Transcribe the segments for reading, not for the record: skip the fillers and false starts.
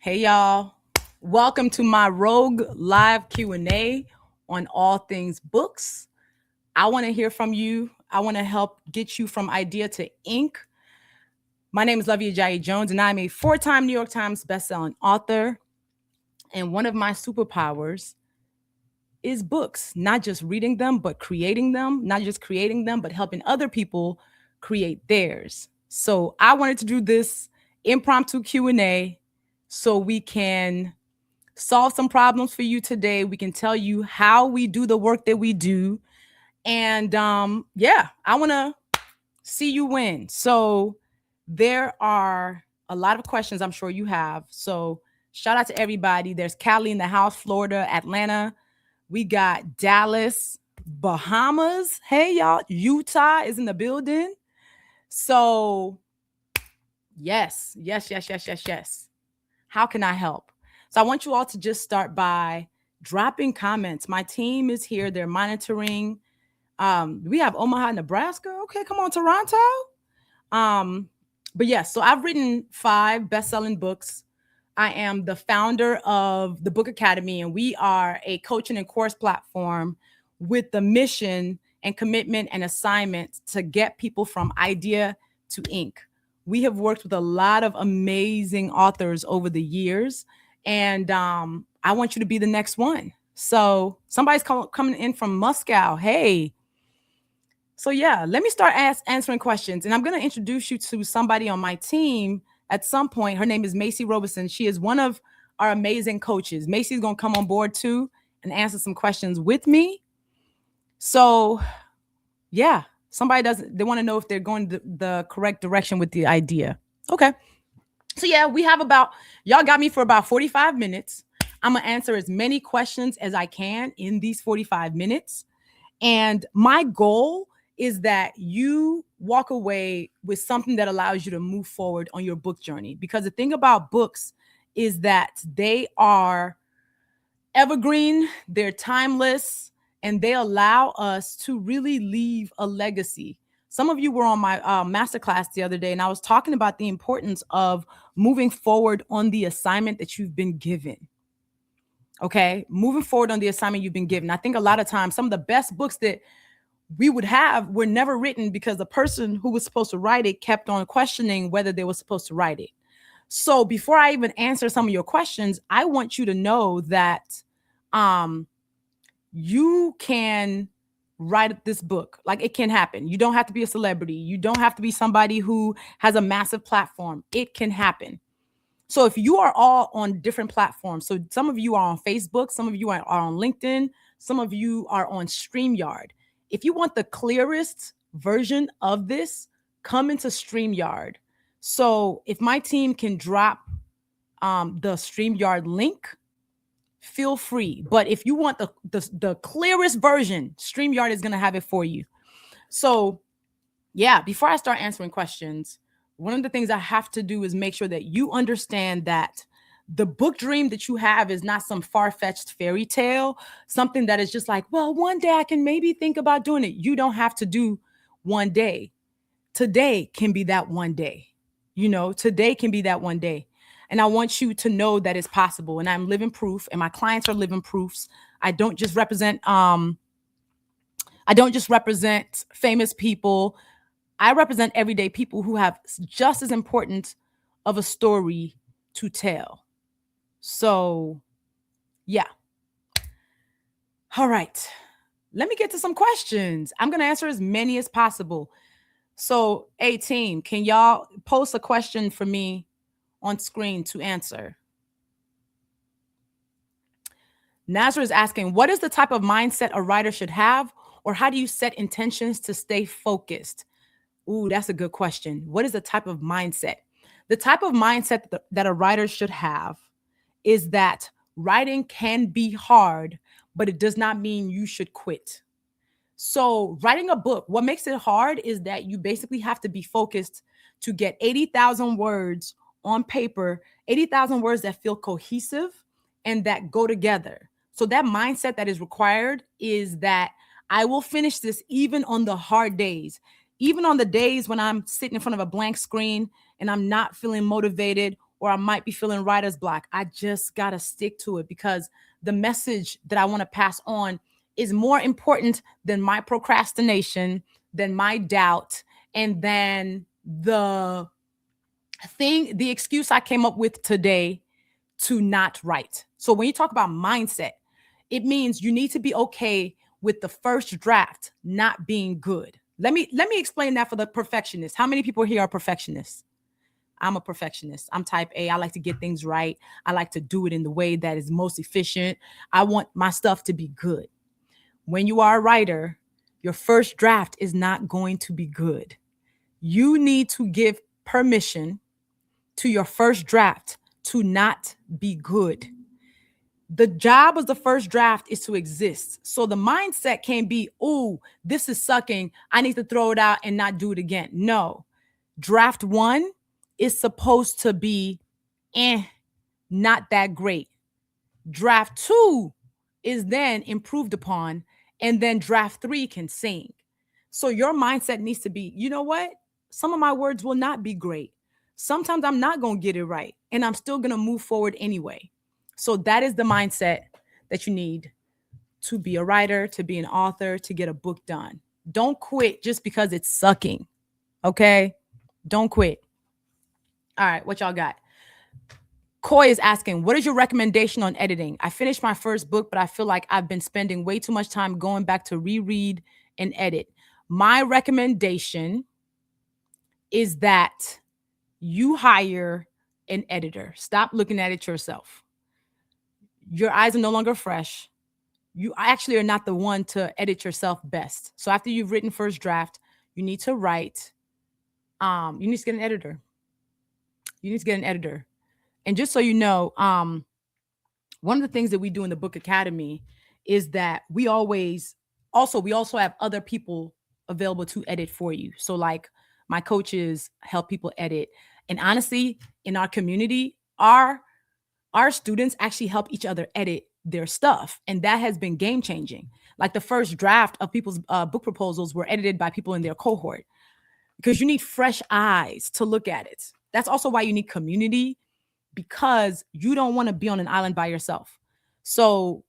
Hey y'all. Welcome to my Rogue Live Q&A on all things books. I want to hear from you. I want to help get you from idea to ink. My name is Luvvie Ajayi Jones and I'm a four-time New York Times bestselling author. And one of my superpowers is books, not just reading them, but creating them, not just creating them, but helping other people create theirs. So I wanted to do this impromptu Q&A so we can solve some problems for you today. We can tell you how we do the work that we do. And I want to see you win. So there are a lot of questions I'm sure you have. So shout out to everybody. There's Cali in the house, Florida, Atlanta. We got Dallas, Bahamas. Hey, y'all. Utah is in the building. So yes. How can I help? So I want you all to just start by dropping comments. My team is here. They're monitoring. We have Omaha, Nebraska. Okay, come on, Toronto. But yes, so I've written 5 best-selling books. I am the founder of the Book Academy, and we are a coaching and course platform with the mission and commitment and assignment to get people from idea to ink. We have worked with a lot of amazing authors over the years, and I want you to be the next one. So somebody's coming in from Moscow. Hey. So yeah, let me start answering questions, and I'm going to introduce you to somebody on my team at some point. Her name is Macy Robison. She is one of our amazing coaches. Macy's going to come on board too and answer some questions with me. So yeah, they want to know if they're going the correct direction with the idea. Okay. So yeah, y'all got me for about 45 minutes. I'm going to answer as many questions as I can in these 45 minutes. And my goal is that you walk away with something that allows you to move forward on your book journey. Because the thing about books is that they are evergreen, they're timeless, and they allow us to really leave a legacy. Some of you were on my masterclass the other day, and I was talking about the importance of moving forward on the assignment that you've been given. Okay, moving forward on the assignment you've been given. I think a lot of times some of the best books that we would have were never written because the person who was supposed to write it kept on questioning whether they were supposed to write it. So before I even answer some of your questions, I want you to know that you can write this book. Like, it can happen. You don't have to be a celebrity. You don't have to be somebody who has a massive platform. It can happen. So if you are all on different platforms, so some of you are on Facebook, some of you are on LinkedIn, some of you are on StreamYard. If you want the clearest version of this, come into StreamYard. So if my team can drop the StreamYard link, feel free. But if you want the clearest version, StreamYard is going to have it for you. So yeah, before I start answering questions, one of the things I have to do is make sure that you understand that the book dream that you have is not some far-fetched fairy tale, something that is just like, well, one day I can maybe think about doing it. You don't have to do one day. Today can be that one day. Today can be that one day. And I want you to know that it's possible. And I'm living proof, and my clients are living proofs. I don't just represent famous people. I represent everyday people who have just as important of a story to tell. So, yeah. All right. Let me get to some questions. I'm going to answer as many as possible. So, hey, team, can y'all post a question for me on screen to answer? Nazra is asking, what is the type of mindset a writer should have, or how do you set intentions to stay focused? Ooh, that's a good question. What is the type of mindset? The type of mindset that a writer should have is that writing can be hard, but it does not mean you should quit. So writing a book, what makes it hard is that you basically have to be focused to get 80,000 words on paper, 80,000 words that feel cohesive and that go together. So that mindset that is required is that I will finish this even on the hard days. Even on the days when I'm sitting in front of a blank screen and I'm not feeling motivated, or I might be feeling writer's block. I just got to stick to it because the message that I want to pass on is more important than my procrastination, than my doubt, and then the excuse I came up with today to not write. So when you talk about mindset, it means you need to be okay with the first draft not being good. Let me explain that for the perfectionist. How many people here are perfectionists? I'm a perfectionist. I'm type A. I like to get things right. I like to do it in the way that is most efficient. I want my stuff to be good. When you are a writer, your first draft is not going to be good. You need to give permission to your first draft to not be good. The job of the first draft is to exist. So the mindset can't be, oh, this is sucking. I need to throw it out and not do it again. No. Draft one is supposed to be not that great. Draft two is then improved upon, and then draft three can sing. So your mindset needs to be, you know what? Some of my words will not be great. Sometimes I'm not going to get it right, and I'm still going to move forward anyway. So that is the mindset that you need to be a writer, to be an author, to get a book done. Don't quit just because it's sucking. Okay? Don't quit. All right, what y'all got? Coy is asking, what is your recommendation on editing? I finished my first book, but I feel like I've been spending way too much time going back to reread and edit. My recommendation is that you hire an editor. Stop looking at it yourself. Your eyes are no longer fresh. You actually are not the one to edit yourself best. So after you've written first draft, you need to write. You need to get an editor. You need to get an editor. And just so you know, one of the things that we do in the Book Academy is that we also have other people available to edit for you. So like my coaches help people edit. And honestly, in our community, our students actually help each other edit their stuff. And that has been game changing. Like the first draft of people's book proposals were edited by people in their cohort because you need fresh eyes to look at it. That's also why you need community, because you don't want to be on an island by yourself. So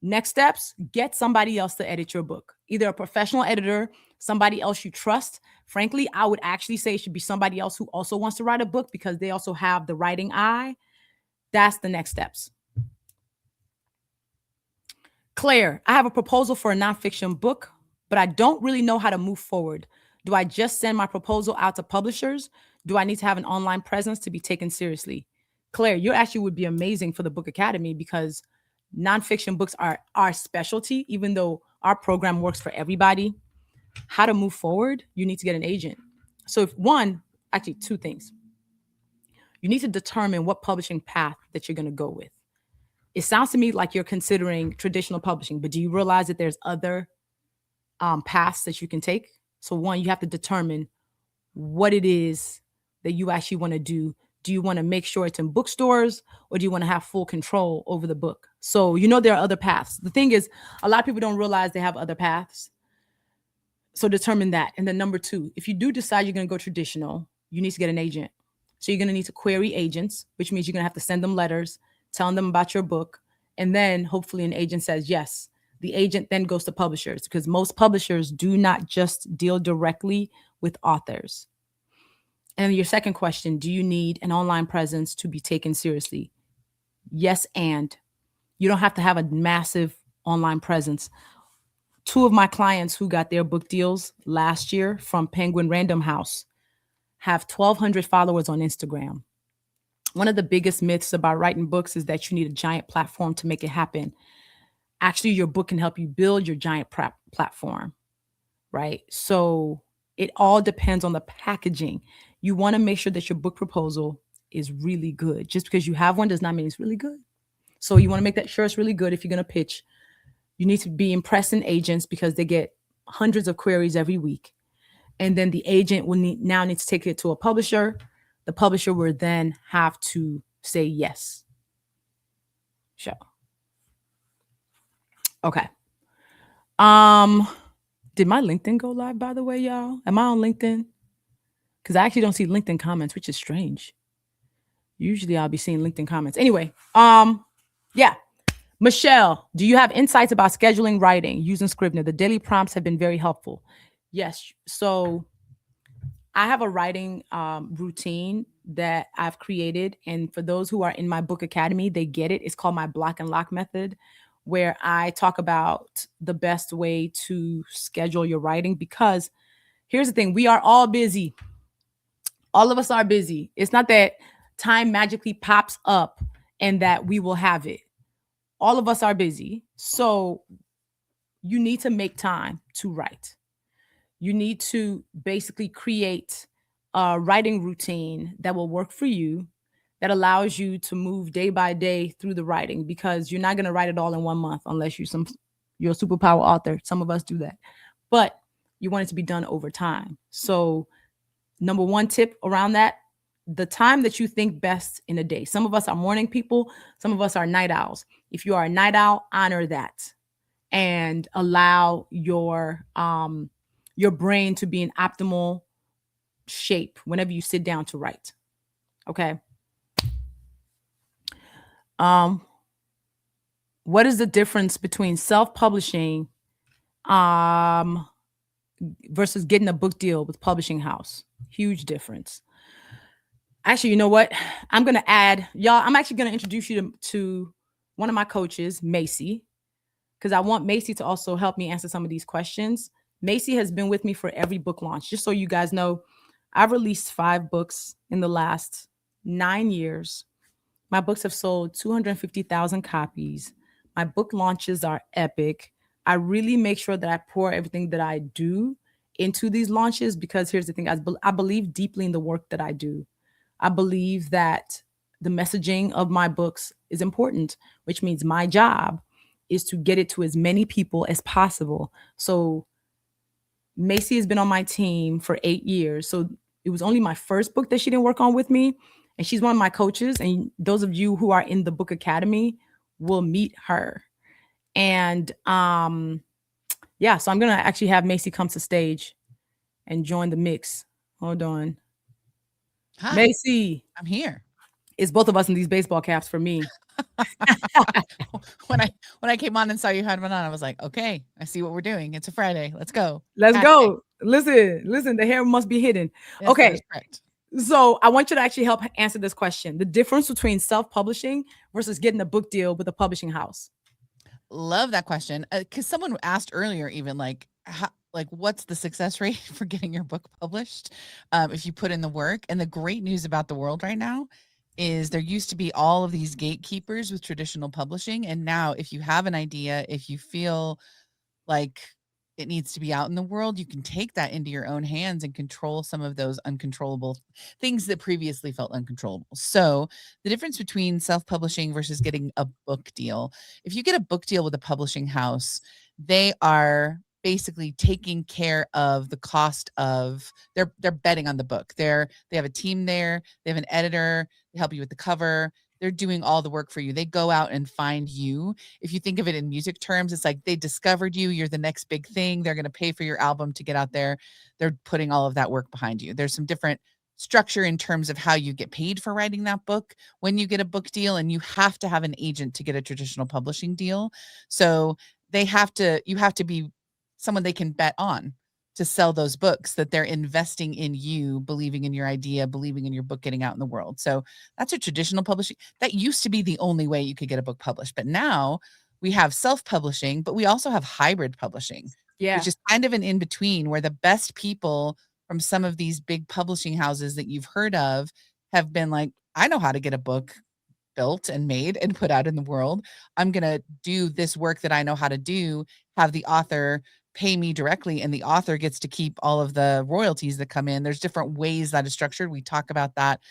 next steps, get somebody else to edit your book, either a professional editor, somebody else you trust. Frankly, I would actually say it should be somebody else who also wants to write a book because they also have the writing eye. That's the next steps. Claire, I have a proposal for a nonfiction book, but I don't really know how to move forward. Do I just send my proposal out to publishers? Do I need to have an online presence to be taken seriously? Claire, you actually would be amazing for the Book Academy because nonfiction books are our specialty, even though our program works for everybody. How to move forward, you need to get an agent. So actually two things. You need to determine what publishing path that you're going to go with. It sounds to me like you're considering traditional publishing, but do you realize that there's other paths that you can take? So one, you have to determine what it is that you actually want to do. Do you want to make sure it's in bookstores, or do you want to have full control over the book? So there are other paths. The thing is, a lot of people don't realize they have other paths. So determine that. And then number two, if you do decide you're going to go traditional, you need to get an agent. So you're going to need to query agents, which means you're going to have to send them letters telling them about your book. And then hopefully an agent says yes. The agent then goes to publishers because most publishers do not just deal directly with authors. And your second question, do you need an online presence to be taken seriously? Yes, and you don't have to have a massive online presence. Two of my clients who got their book deals last year from Penguin Random House have 1,200 followers on Instagram. One of the biggest myths about writing books is that you need a giant platform to make it happen. Actually, your book can help you build your giant platform, right? So it all depends on the packaging. You want to make sure that your book proposal is really good. Just because you have one does not mean it's really good. So you want to make that sure it's really good if you're going to pitch. You need to be impressing agents because they get hundreds of queries every week. And then the agent will need to take it to a publisher. The publisher will then have to say yes. Sure. Okay. Did my LinkedIn go live, by the way, y'all? Am I on LinkedIn? Because I actually don't see LinkedIn comments, which is strange. Usually I'll be seeing LinkedIn comments. Anyway, yeah. Michelle, do you have insights about scheduling writing using Scrivener? The daily prompts have been very helpful. Yes. So I have a writing routine that I've created. And for those who are in my book academy, they get it. It's called my block and lock method, where I talk about the best way to schedule your writing. Because here's the thing, we are all busy. All of us are busy. It's not that time magically pops up and that we will have it. All of us are busy. So you need to make time to write. You need to basically create a writing routine that will work for you, that allows you to move day by day through the writing, because you're not going to write it all in 1 month unless you're a superpower author. Some of us do that. But you want it to be done over time. So number one tip around that, the time that you think best in a day. Some of us are morning people, some of us are night owls. If you are a night owl, honor that and allow your brain to be in optimal shape whenever you sit down to write. Okay. Um what is the difference between self-publishing um versus getting a book deal with publishing house? Huge difference. Actually, you know what? I'm going to add, y'all, I'm actually going to introduce you to one of my coaches, Macy, because I want Macy to also help me answer some of these questions. Macy has been with me for every book launch. Just so you guys know, I've released 5 books in the last 9 years. My books have sold 250,000 copies. My book launches are epic. I really make sure that I pour everything that I do into these launches, because here's the thing, I believe deeply in the work that I do. I believe that the messaging of my books is important, which means my job is to get it to as many people as possible. So Macy has been on my team for 8 years. So it was only my first book that she didn't work on with me. And she's one of my coaches. And those of you who are in the book academy will meet her. And yeah, so I'm gonna actually have Macy come to stage and join the mix. Hold on. Hi, Macy. I'm here. It's both of us in these baseball caps for me. when I when I came on and saw you had one on, I was like, okay, I see what we're doing. It's a Friday. Let's go. Let's Hat day. go. Listen, the hair must be hidden. Yes, that is Okay. correct. So I want you to actually help answer this question. The difference between self-publishing versus getting a book deal with a publishing house. Love that question. Because someone asked earlier, even like what's the success rate for getting your book published if you put in the work? And the great news about the world right now is there used to be all of these gatekeepers with traditional publishing, and now if you have an idea, if you feel like it needs to be out in the world, you can take that into your own hands and control some of those uncontrollable things that previously felt uncontrollable. So, the difference between self publishing versus getting a book deal, if you get a book deal with a publishing house, they are basically taking care of the cost of they're betting on the book. They have a team there, they have an editor, they help you with the cover. They're doing all the work for you. They go out and find you. If you think of it in music terms, it's like they discovered you, you're the next big thing. They're going to pay for your album to get out there. They're putting all of that work behind you. There's some different structure in terms of how you get paid for writing that book when you get a book deal, and you have to have an agent to get a traditional publishing deal. So you have to be someone they can bet on to sell those books, that they're investing in you, believing in your idea, believing in your book getting out in the world. So that's a traditional publishing. That used to be the only way you could get a book published. But now we have self-publishing, but we also have hybrid publishing, which Yeah. is kind of an in-between, where the best people from some of these big publishing houses that you've heard of have been like, I know how to get a book built and made and put out in the world. I'm going to do this work that I know how to do, have the author pay me directly, and the author gets to keep all of the royalties that come in. There's different ways that is structured. We talk about that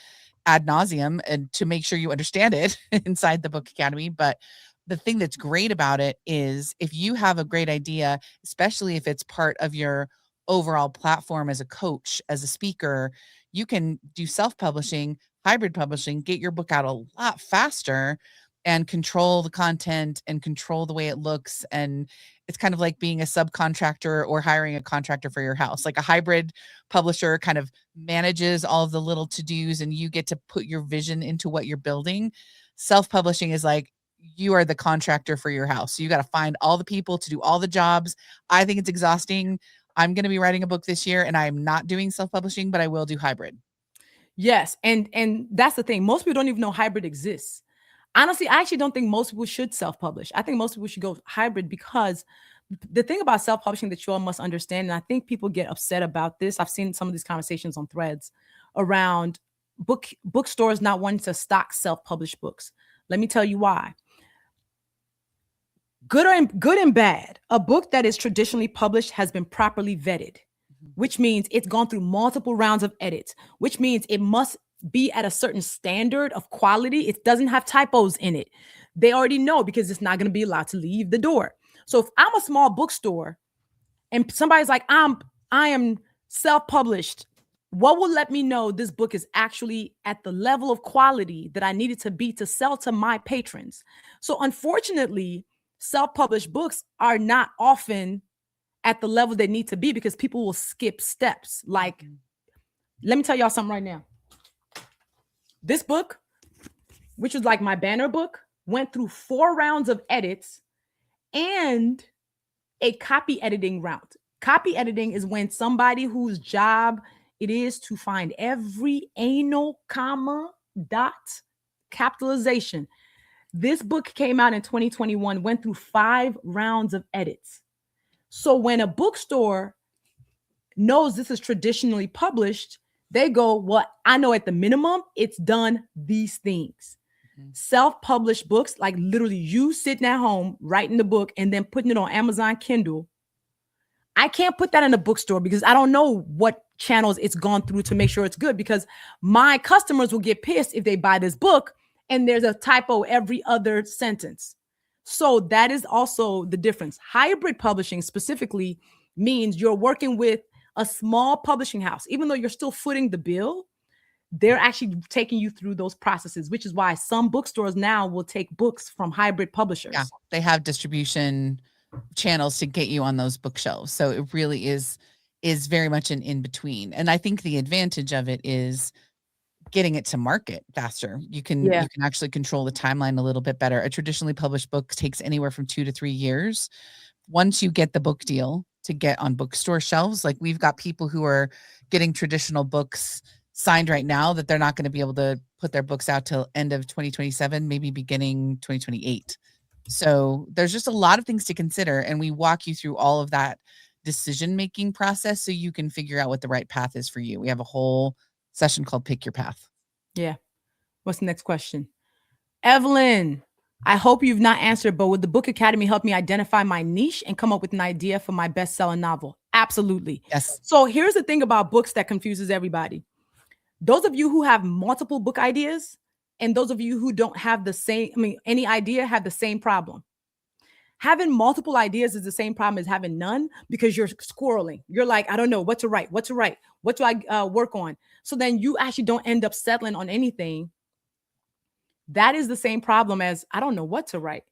ad nauseum and to make sure you understand it inside the Book Academy. But the thing that's great about it is if you have a great idea, especially if it's part of your overall platform as a coach, as a speaker, you can do self publishing, hybrid publishing, get your book out a lot faster and control the content and control the way it looks. And it's kind of like being a subcontractor or hiring a contractor for your house. Like a hybrid publisher kind of manages all of the little to-dos and you get to put your vision into what you're building. Self-publishing is like you are the contractor for your house. So you got to find all the people to do all the jobs. I think it's exhausting. I'm going to be writing a book this year and I'm not doing self-publishing, but I will do hybrid. Yes. And that's the thing. Most people don't even know hybrid exists. Honestly, I actually don't think most people should self-publish. I think most people should go hybrid because the thing about self-publishing that you all must understand, and I think people get upset about this. I've seen some of these conversations on threads around bookstores not wanting to stock self-published books. Let me tell you why. Good and bad, a book that is traditionally published has been properly vetted, which means it's gone through multiple rounds of edits, which means it must be at a certain standard of quality. It doesn't have typos in it. They already know because it's not going to be allowed to leave the door. So if I'm a small bookstore and somebody's like, I am self-published, what will let me know this book is actually at the level of quality that I need it to be to sell to my patrons? So unfortunately, self-published books are not often at the level they need to be because people will skip steps. Like, let me tell y'all something right now. This book, which was like my banner book, went through 4 rounds of edits and a copy editing round. Copy editing is when somebody whose job it is to find every anal, comma, dot, capitalization. This book came out in 2021, went through 5 rounds of edits. So when a bookstore knows this is traditionally published, they go, well, I know at the minimum, it's done these things. Self-published books, like literally you sitting at home, writing the book and then putting it on Amazon Kindle. I can't put that in a bookstore because I don't know what channels it's gone through to make sure it's good, because my customers will get pissed if they buy this book and there's a typo every other sentence. So that is also the difference. Hybrid publishing specifically means you're working with a small publishing house. Even though you're still footing the bill, they're actually taking you through those processes, which is why some bookstores now will take books from hybrid publishers. Yeah, they have distribution channels to get you on those bookshelves. So it really is very much an in-between. And I think the advantage of it is getting it to market faster. You can actually control the timeline a little bit better. A traditionally published book takes anywhere from 2 to 3 years. Once you get the book deal to get on bookstore shelves, like we've got people who are getting traditional books signed right now that they're not going to be able to put their books out till end of 2027, maybe beginning 2028. So there's just a lot of things to consider. And we walk you through all of that decision-making process so you can figure out what the right path is for you. We have a whole session called Pick Your Path. Yeah. What's the next question? Evelyn, I hope you've not answered, but would the Book Academy help me identify my niche and come up with an idea for my best-selling novel? Absolutely. Yes. So here's the thing about books that confuses everybody. Those of you who have multiple book ideas and those of you who don't have the same, any idea, have the same problem. Having multiple ideas is the same problem as having none, because you're squirreling. You're like, I don't know what to write. What do I work on? So then you actually don't end up settling on anything. That is the same problem as I don't know what to write,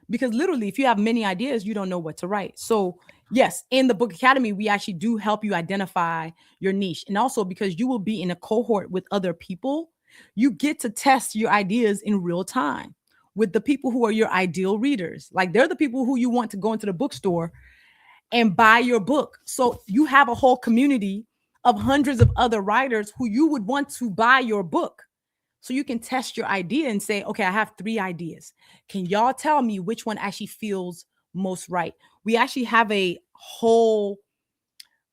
because literally if you have many ideas, you don't know what to write. So yes, in the Book Academy, we actually do help you identify your niche. And also because you will be in a cohort with other people, you get to test your ideas in real time with the people who are your ideal readers. Like they're the people who you want to go into the bookstore and buy your book. So you have a whole community of hundreds of other writers who you would want to buy your book. So you can test your idea and say, okay, I have 3 ideas. Can y'all tell me which one actually feels most right? We actually have a whole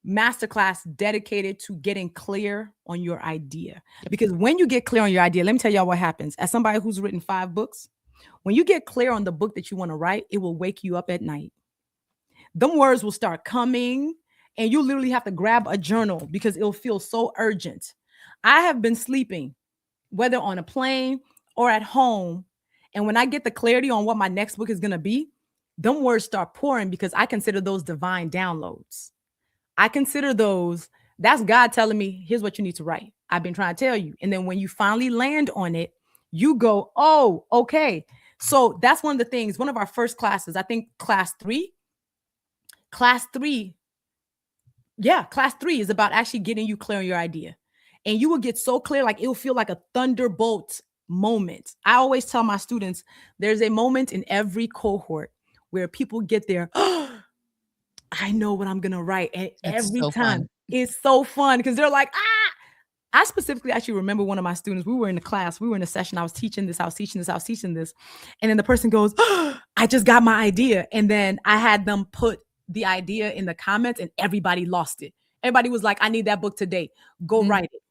masterclass dedicated to getting clear on your idea. Because when you get clear on your idea, let me tell y'all what happens. As somebody who's written 5 books, when you get clear on the book that you want to write, it will wake you up at night. Them words will start coming and you literally have to grab a journal because it'll feel so urgent. I have been sleeping, whether on a plane or at home. And when I get the clarity on what my next book is going to be, them words start pouring because I consider those divine downloads. I consider those, that's God telling me, here's what you need to write. I've been trying to tell you. And then when you finally land on it, you go, oh, okay. So that's one of the things, one of our first classes, I think class three, yeah, class three is about actually getting you clear on your idea. And you will get so clear, like it'll feel like a thunderbolt moment. I always tell my students there's a moment in every cohort where people get there. I know what I'm going to write. And It's every so fun. time it's so fun because they're like, I specifically actually remember one of my students. We were in the class, we were in a session. I was teaching this. And then the person goes, I just got my idea. And then I had them put the idea in the comments and everybody lost it. Everybody was like, I need that book today. Go Mhm. write it.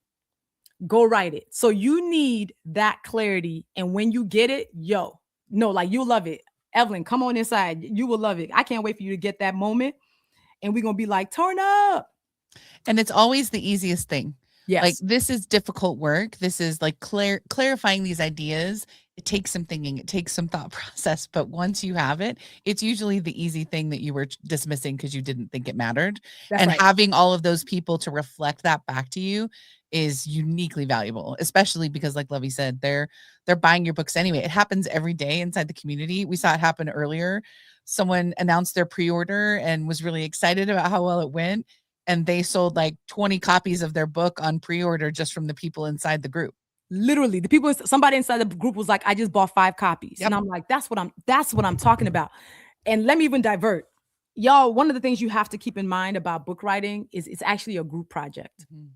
Go write it. So you need that clarity. And when you get it, no, like you'll love it. Evelyn, come on inside. You will love it. I can't wait for you to get that moment. And we're going to be like, turn up. And it's always the easiest thing. Like, Yes, this is difficult work. This is like clarifying these ideas. It takes some thinking, it takes some thought process, but once you have it, it's usually the easy thing that you were dismissing because you didn't think it mattered. that's And right. having all of those people to reflect that back to you is uniquely valuable, especially because, like Luvvie said, they're buying your books anyway. It happens every day inside the community. We saw it happen earlier. Someone announced their pre-order and was really excited about how well it went, and they sold like 20 copies of their book on pre-order just from the people inside the group. Literally, the people, somebody inside the group was like, I just bought 5 copies. Yep. And I'm like, that's what I'm talking about. And let me even divert. Y'all, one of the things you have to keep in mind about book writing is it's actually a group project. Mhm.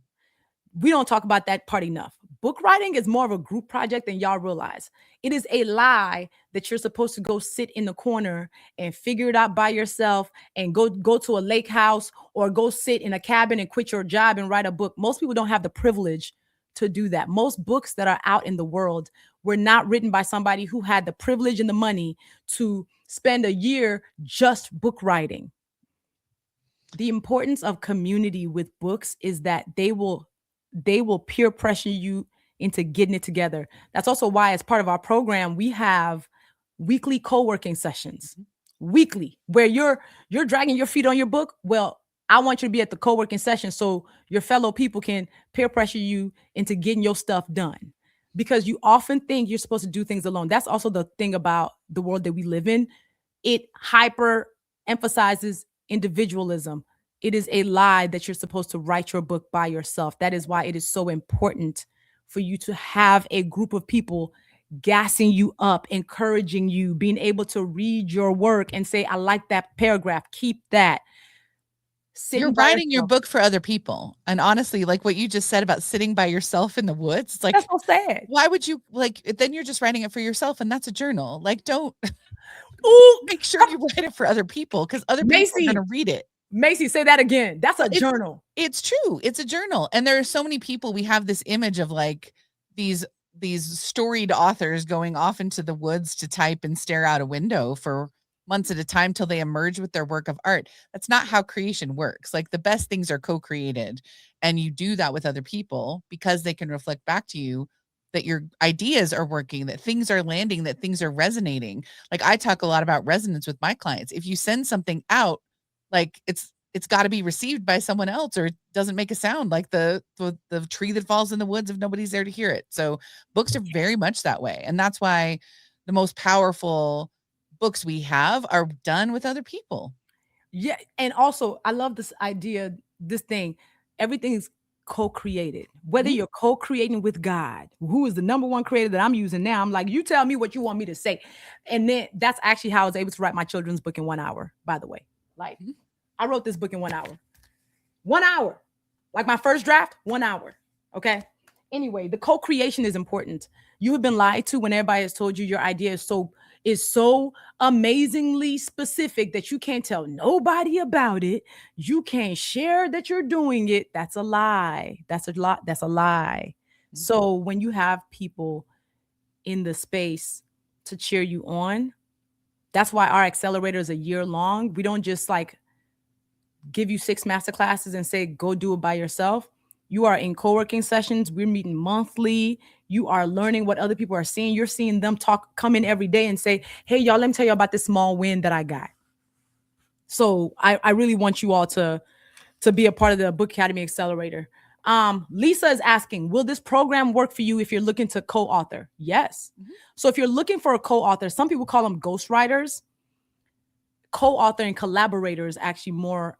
We don't talk about that part enough. Book writing is more of a group project than y'all realize. It is a lie that you're supposed to go sit in the corner and figure it out by yourself and go to a lake house or go sit in a cabin and quit your job and write a book. Most people don't have the privilege to do that. Most books that are out in the world were not written by somebody who had the privilege and the money to spend a year just book writing. The importance of community with books is that they will peer pressure you into getting it together. That's also why, as part of our program, we have weekly co-working sessions. Weekly, where you're dragging your feet on your book. Well, I want you to be at the co-working session so your fellow people can peer pressure you into getting your stuff done. Because you often think you're supposed to do things alone. That's also the thing about the world that we live in. It hyper emphasizes individualism. It is a lie that you're supposed to write your book by yourself. That is why it is so important for you to have a group of people gassing you up, encouraging you, being able to read your work and say, I like that paragraph, keep that. You're Sitting by writing your yourself. book for other people. And honestly, like what you just said about sitting by yourself in the woods, it's That's like, so sad. why would you, like, then you're just writing it for yourself, and that's a journal. Like, don't Ooh, make sure you write it for other people, because other people are Macy, gonna read it. Macy, say that again. That's Well, a journal. it's true. It's a journal. And there are so many people, we have this image of like these these storied authors going off into the woods to type and stare out a window for months at a time till they emerge with their work of art. That's not how creation works. Like, the best things are co-created, and you do that with other people because they can reflect back to you that your ideas are working, that things are landing, that things are resonating. Like, I talk a lot about resonance with my clients. If you send something out, like, it's got to be received by someone else, or it doesn't make a sound, like the tree that falls in the woods if nobody's there to hear it. So books are very much that way, and that's why the most powerful books we have are done with other people. Yeah. And also, I love this idea, this thing. Everything is co-created. Whether Mhm. you're co-creating with God, who is the number one creator that I'm using now, I'm like, you tell me what you want me to say. And then that's actually how I was able to write my children's book in 1 hour, by the way. Like, Mhm. I wrote this book in 1 hour. 1 hour. Like my first draft, 1 hour. Okay. Anyway, the co-creation is important. You have been lied to when everybody has told you your idea is so amazingly specific that you can't tell nobody about it. You can't share that you're doing it. That's a lie. That's a lot. That's a lie. Mhm. So when you have people in the space to cheer you on, that's why our accelerator is a year long. We don't just like give you 6 master classes and say, go do it by yourself. You are in co-working sessions. We're meeting monthly. You are learning what other people are seeing. You're seeing them come in every day and say, hey, y'all, let me tell you about this small win that I got. So I really want you all to be a part of the Book Academy Accelerator. Lisa is asking, will this program work for you if you're looking to co-author? Yes. Mhm. So if you're looking for a co-author, some people call them ghostwriters. Co-author and collaborator is actually more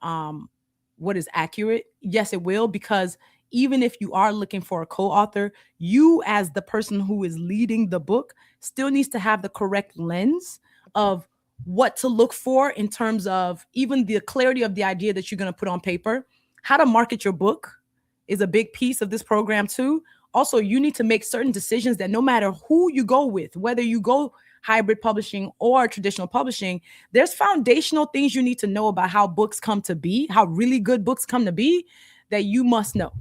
what is accurate. Yes, it will, because even if you are looking for a co-author, you as the person who is leading the book still needs to have the correct lens of what to look for in terms of even the clarity of the idea that you're going to put on paper. How to market your book is a big piece of this program too. Also, you need to make certain decisions that no matter who you go with, whether you go hybrid publishing or traditional publishing, there's foundational things you need to know about how books come to be, how really good books come to be, that you must know.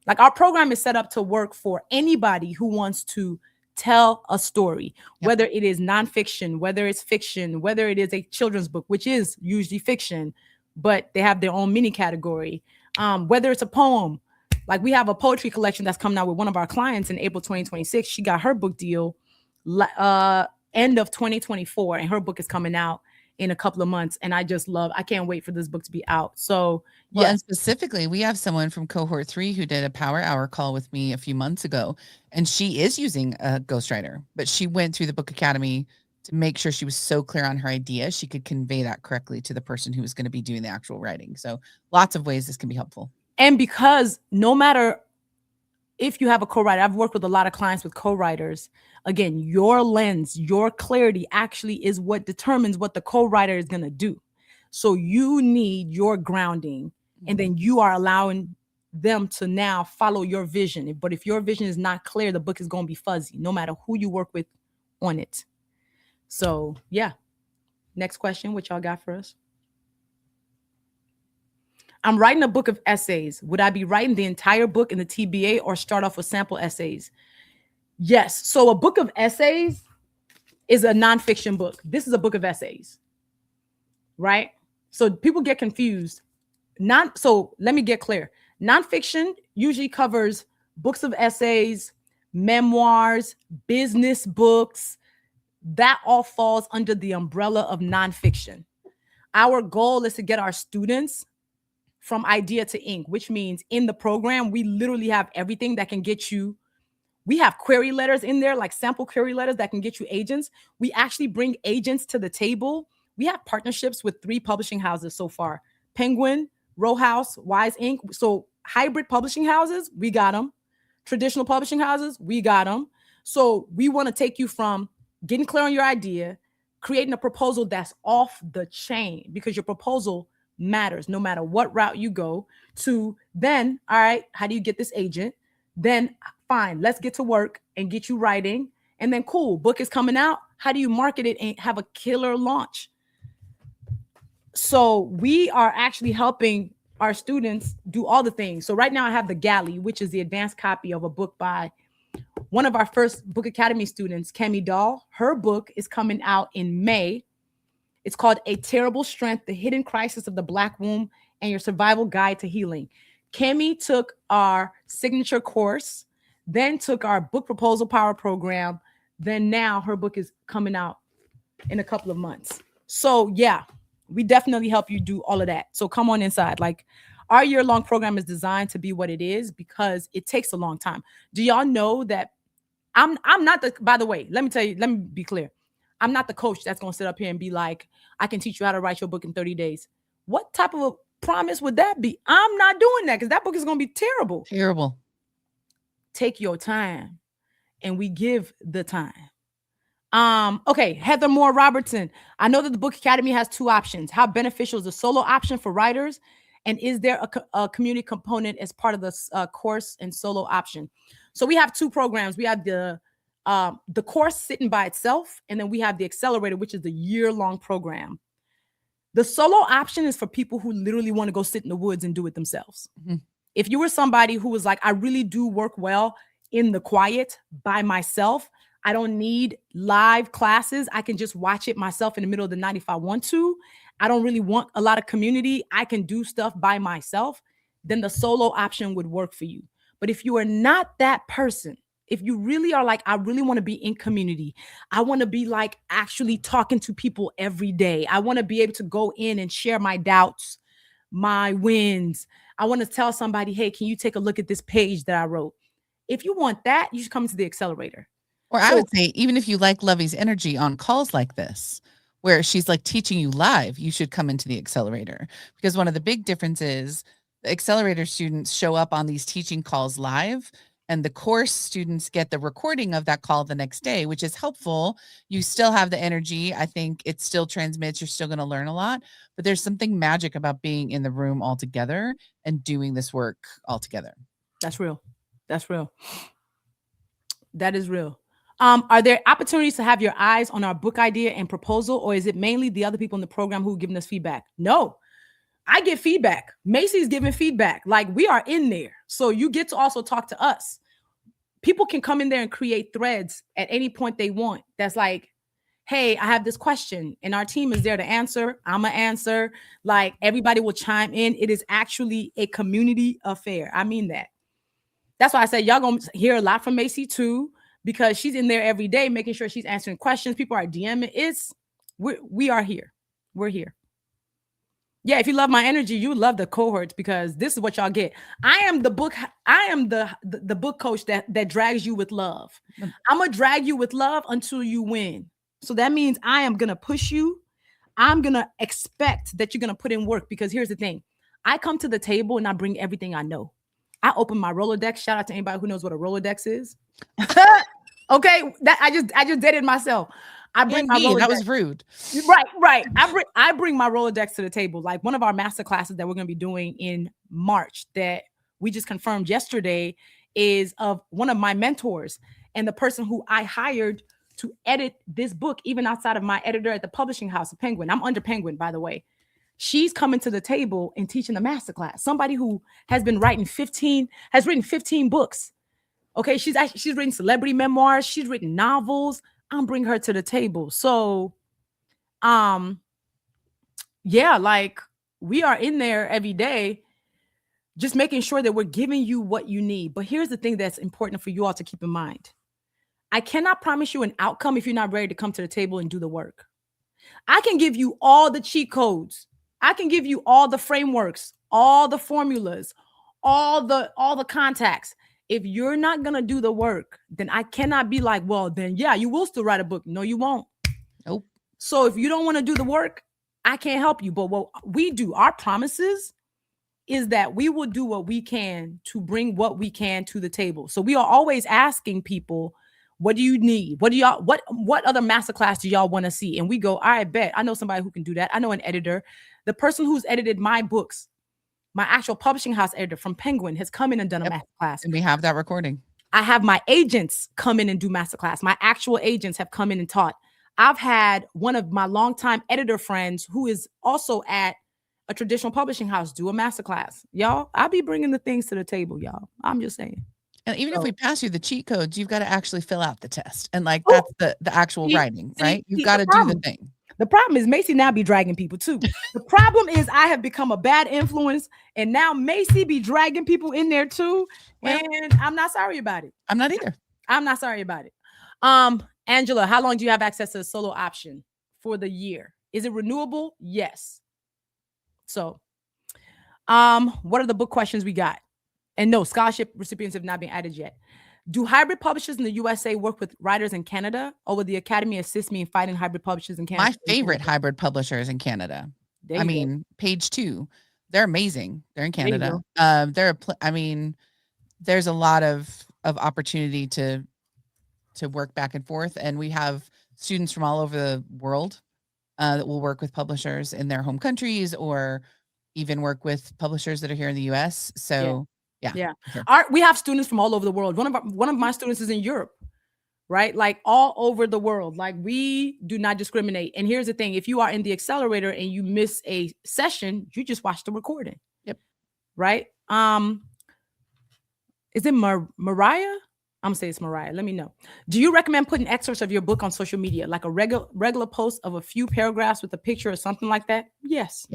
Like, our program is set up to work for anybody who wants to tell a story, Yep. whether it is nonfiction, whether it's fiction, whether it is a children's book, which is usually fiction, but they have their own mini category, whether it's a poem. Like, we have a poetry collection that's coming out with one of our clients in April 2026. She got her book deal end of 2024, and her book is coming out in a couple of months. And I can't wait for this book to be out. So Well, yeah. and specifically, we have someone from cohort 3 who did a power hour call with me a few months ago, and she is using a ghostwriter, but she went through the Book Academy to make sure she was so clear on her idea she could convey that correctly to the person who was going to be doing the actual writing. So lots of ways this can be helpful. And because no matter if you have a co-writer, I've worked with a lot of clients with co-writers. Again, your lens, your clarity actually is what determines what the co-writer is going to do. So you need your grounding, and then you are allowing them to now follow your vision. But if your vision is not clear, the book is going to be fuzzy, no matter who you work with on it. So yeah. Next question, what y'all got for us? I'm writing a book of essays. Would I be writing the entire book in the TBA or start off with sample essays? Yes. So a book of essays is a nonfiction book. This is a book of essays, right? So people get confused. So let me get clear. Nonfiction usually covers books of essays, memoirs, business books. That all falls under the umbrella of nonfiction. Our goal is to get our students from idea to ink, which means in the program, we literally have everything that can get you. We have query letters in there, like sample query letters that can get you agents. We actually bring agents to the table. We have partnerships with 3 publishing houses so far: Penguin, Row House, Wise Inc. So hybrid publishing houses, we got them. Traditional publishing houses, we got them. So we want to take you from getting clear on your idea, creating a proposal that's off the chain, because your proposal matters no matter what route you go, to then, all right, how do you get this agent? Then fine, let's get to work and get you writing. And then cool, book is coming out. How do you market it and have a killer launch? So we are actually helping our students do all the things. So right now I have the galley, which is the advanced copy of a book by one of our first Book Academy students, Kemi Dahl. Her book is coming out in May. It's called A Terrible Strength: The Hidden Crisis of the Black Womb and Your Survival Guide to Healing. Kemi took our signature course, then took our book proposal power program. Then now her book is coming out in a couple of months. So yeah, we definitely help you do all of that. So come on inside. Like, our year-long program is designed to be what it is because it takes a long time. Do y'all know that I'm not the, by the way, let me be clear. I'm not the coach that's going to sit up here and be like, I can teach you how to write your book in 30 days. What type of a promise would that be? I'm not doing that, because that book is going to be terrible. Terrible. Take your time, and we give the time. Okay, Heather Moore Robertson. I know that the Book Academy has 2 options. How beneficial is the solo option for writers? And is there a community component as part of the course and solo option? So we have 2 programs. We have the course sitting by itself, and then we have the accelerator, which is the year-long program. The solo option is for people who literally want to go sit in the woods and do it themselves. Mm-hmm. If you were somebody who was like, I really do work well in the quiet by myself, I don't need live classes, I can just watch it myself in the middle of the night if I want to, I don't really want a lot of community, I can do stuff by myself, then the solo option would work for you. But if you are not that person, if you really are like, I really want to be in community, I want to be like actually talking to people every day, I want to be able to go in and share my doubts, my wins, I want to tell somebody, hey, can you take a look at this page that I wrote? If you want that, you should come to the accelerator. Or I So would say, even if you like Luvvie's energy on calls like this, where she's like teaching you live, you should come into the accelerator. Because one of the big differences, the accelerator students show up on these teaching calls live, and the course students get the recording of that call the next day, which is helpful. You still have the energy. I think it still transmits. You're still going to learn a lot, but there's something magic about being in the room all together and doing this work all together. that's real. That's real. That is real. Are there opportunities to have your eyes on our book idea and proposal, or is it mainly the other people in the program who are giving us feedback? No, I get feedback. Macy's giving feedback. Like, we are in there. So you get to also talk to us. People can come in there and create threads at any point they want. That's like, hey, I have this question, and our team is there to answer. I'm going to answer. Like, everybody will chime in. It is actually a community affair. I mean that. That's why I said y'all going to hear a lot from Macy too, because she's in there every day making sure she's answering questions. People are DMing. We are here. We're here. Yeah, if you love my energy, you love the cohorts, because this is what y'all get. I am the book coach that drags you with love. I'm gonna drag you with love until you win. So that means I am gonna push you. I'm gonna expect that you're gonna put in work, because here's the thing. I come to the table and I bring everything I know. I open my Rolodex. Shout out to anybody who knows what a Rolodex is. Okay, that I just did it myself. I bring my Rolodex. That was rude. Right. I bring my Rolodex to the table. Like, one of our master classes that we're going to be doing in March that we just confirmed yesterday is of one of my mentors, and the person who I hired to edit this book, even outside of my editor at the publishing house of Penguin. I'm under Penguin, by the way. She's coming to the table and teaching the masterclass. Somebody who has written 15 books. Okay, she's written celebrity memoirs. She's written novels. I'm bringing her to the table. So, yeah, like, we are in there every day, just making sure that we're giving you what you need. But here's the thing that's important for you all to keep in mind. I cannot promise you an outcome if you're not ready to come to the table and do the work. I can give you all the cheat codes. I can give you all the frameworks, all the formulas, all the contacts. If you're not going to do the work, then I cannot be like, well, then yeah, you will still write a book. No, you won't. Nope. So if you don't want to do the work, I can't help you. But what we do, our promises is that we will do what we can to bring what we can to the table. So we are always asking people, what do you need? What other masterclass do y'all want to see? And we go, I bet I know somebody who can do that. I know an editor. The person who's edited my books, my actual publishing house editor from Penguin, has come in and done a masterclass. And we have that recording. I have my agents come in and do masterclass. My actual agents have come in and taught. I've had one of my longtime editor friends who is also at a traditional publishing house do a masterclass. Y'all, I'll be bringing the things to the table, y'all. I'm just saying. And even if we pass you the cheat codes, you've got to actually fill out the test. And like, that's the actual writing, right? You've got to do the thing. The problem is Macy now be dragging people too. The problem is I have become a bad influence, and now Macy be dragging people in there too. Well, and I'm not sorry about it. I'm not either. I'm not sorry about it. Angela, how long do you have access to the solo option for the year? Is it renewable? Yes. So, what are the book questions we got? And no, scholarship recipients have not been added yet. Do hybrid publishers in the USA work with writers in Canada, or will the Academy assist me in finding hybrid publishers in Canada? My favorite hybrid publishers in Canada. I mean, Page 2, they're amazing. They're in Canada. There's a lot of opportunity to work back and forth, and we have students from all over the world that will work with publishers in their home countries, or even work with publishers that are here in the US. So yeah. Sure. We have students from all over the world. One of my students is in Europe, right? Like, all over the world. Like, we do not discriminate. And here's the thing: if you are in the accelerator and you miss a session, you just watch the recording. Yep. Right. Is it Mariah? I'm gonna say it's Mariah. Let me know. Do you recommend putting excerpts of your book on social media, like a regular post of a few paragraphs with a picture or something like that? Yes.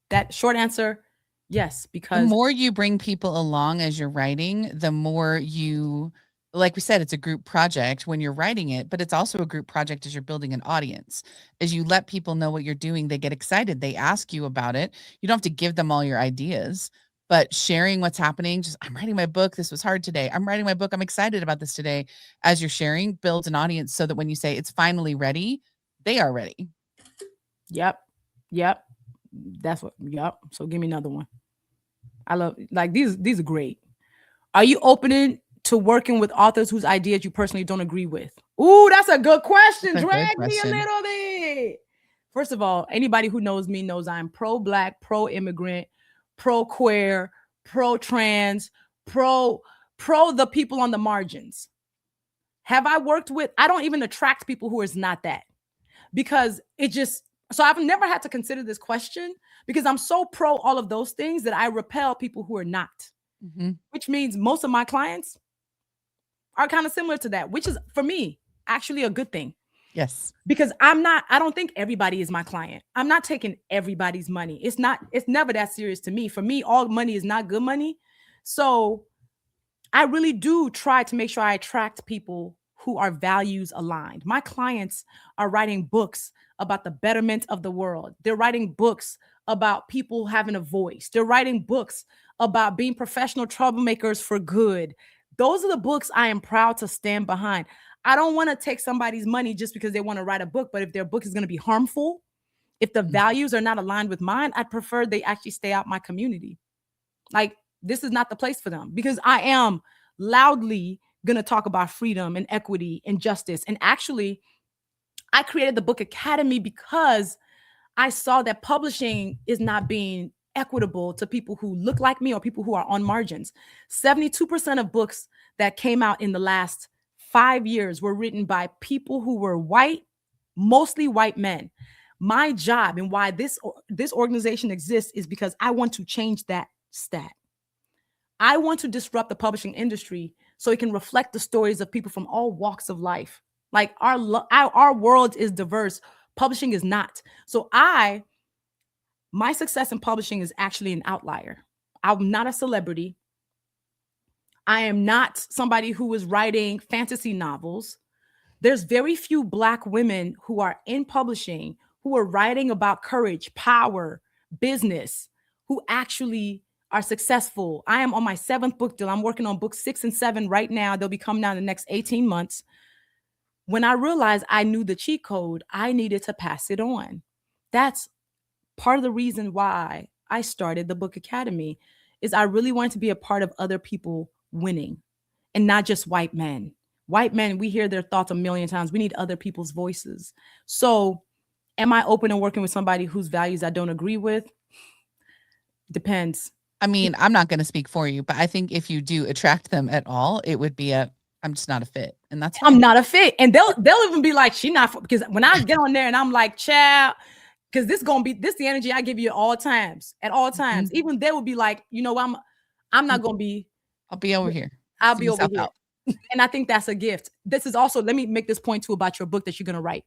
That short answer. Yes, because the more you bring people along as you're writing, the more you like we said, it's a group project when you're writing it, but it's also a group project as you're building an audience. As you let people know what you're doing, they get excited. They ask you about it. You don't have to give them all your ideas, but sharing what's happening, just I'm writing my book. This was hard today. I'm writing my book. I'm excited about this today. As you're sharing, builds an audience so that when you say it's finally ready, they are ready. Yep. Yep. That's what, yep. So give me another one. I love, like, these are great. Are you open to working with authors whose ideas you personally don't agree with? Ooh, that's a good question. That's a good Drag me a question. little bit. First of all, anybody who knows me knows I'm pro-black, pro-immigrant, pro-queer, pro-trans, pro the people on the margins. Have I worked with, I don't even attract people who is not that, because it just, so I've never had to consider this question because I'm so pro all of those things that I repel people who are not, which means most of my clients are kind of similar to that, which is for me actually a good thing. Yes. Because I don't think everybody is my client. I'm not taking everybody's money. It's never that serious to me. For me, all money is not good money. So I really do try to make sure I attract people who are values aligned. My clients are writing books about the betterment of the world. They're writing books about people having a voice. They're writing books about being professional troublemakers for good. Those are the books I am proud to stand behind. I don't want to take somebody's money just because they want to write a book, but if their book is going to be harmful, if the values are not aligned with mine, I'd prefer they actually stay out my community. Like, this is not the place for them, because I am loudly going to talk about freedom and equity and justice. And actually, I created the Book Academy because I saw that publishing is not being equitable to people who look like me or people who are on margins. 72% of books that came out in the last 5 years were written by people who were white, mostly white men. My job and why this organization exists is because I want to change that stat. I want to disrupt the publishing industry so it can reflect the stories of people from all walks of life. Like, our world is diverse. Publishing is not. So my success in publishing is actually an outlier. I'm not a celebrity. I am not somebody who is writing fantasy novels. There's very few Black women who are in publishing who are writing about courage, power, business, who actually are successful. I am on my 7th book deal. I'm working on books 6 and 7 right now. They'll be coming out in the next 18 months. When I realized I knew the cheat code, I needed to pass it on. That's part of the reason why I started the Book Academy, is I really wanted to be a part of other people winning, and not just white men. White men, we hear their thoughts a million times. We need other people's voices. So, am I open to working with somebody whose values I don't agree with? Depends. I mean, I'm not going to speak for you, but I think if you do attract them at all, it would be I'm just not a fit. And that's fine. I'm not a fit. And they'll even be like, she not, because when I get on there and I'm like, child, because this the energy I give you at all times. At all times. Even they will be like, you know, I'm not gonna be. I'll be over here. I'll be over here. And I think that's a gift. This is also, let me make this point too about your book that you're gonna write.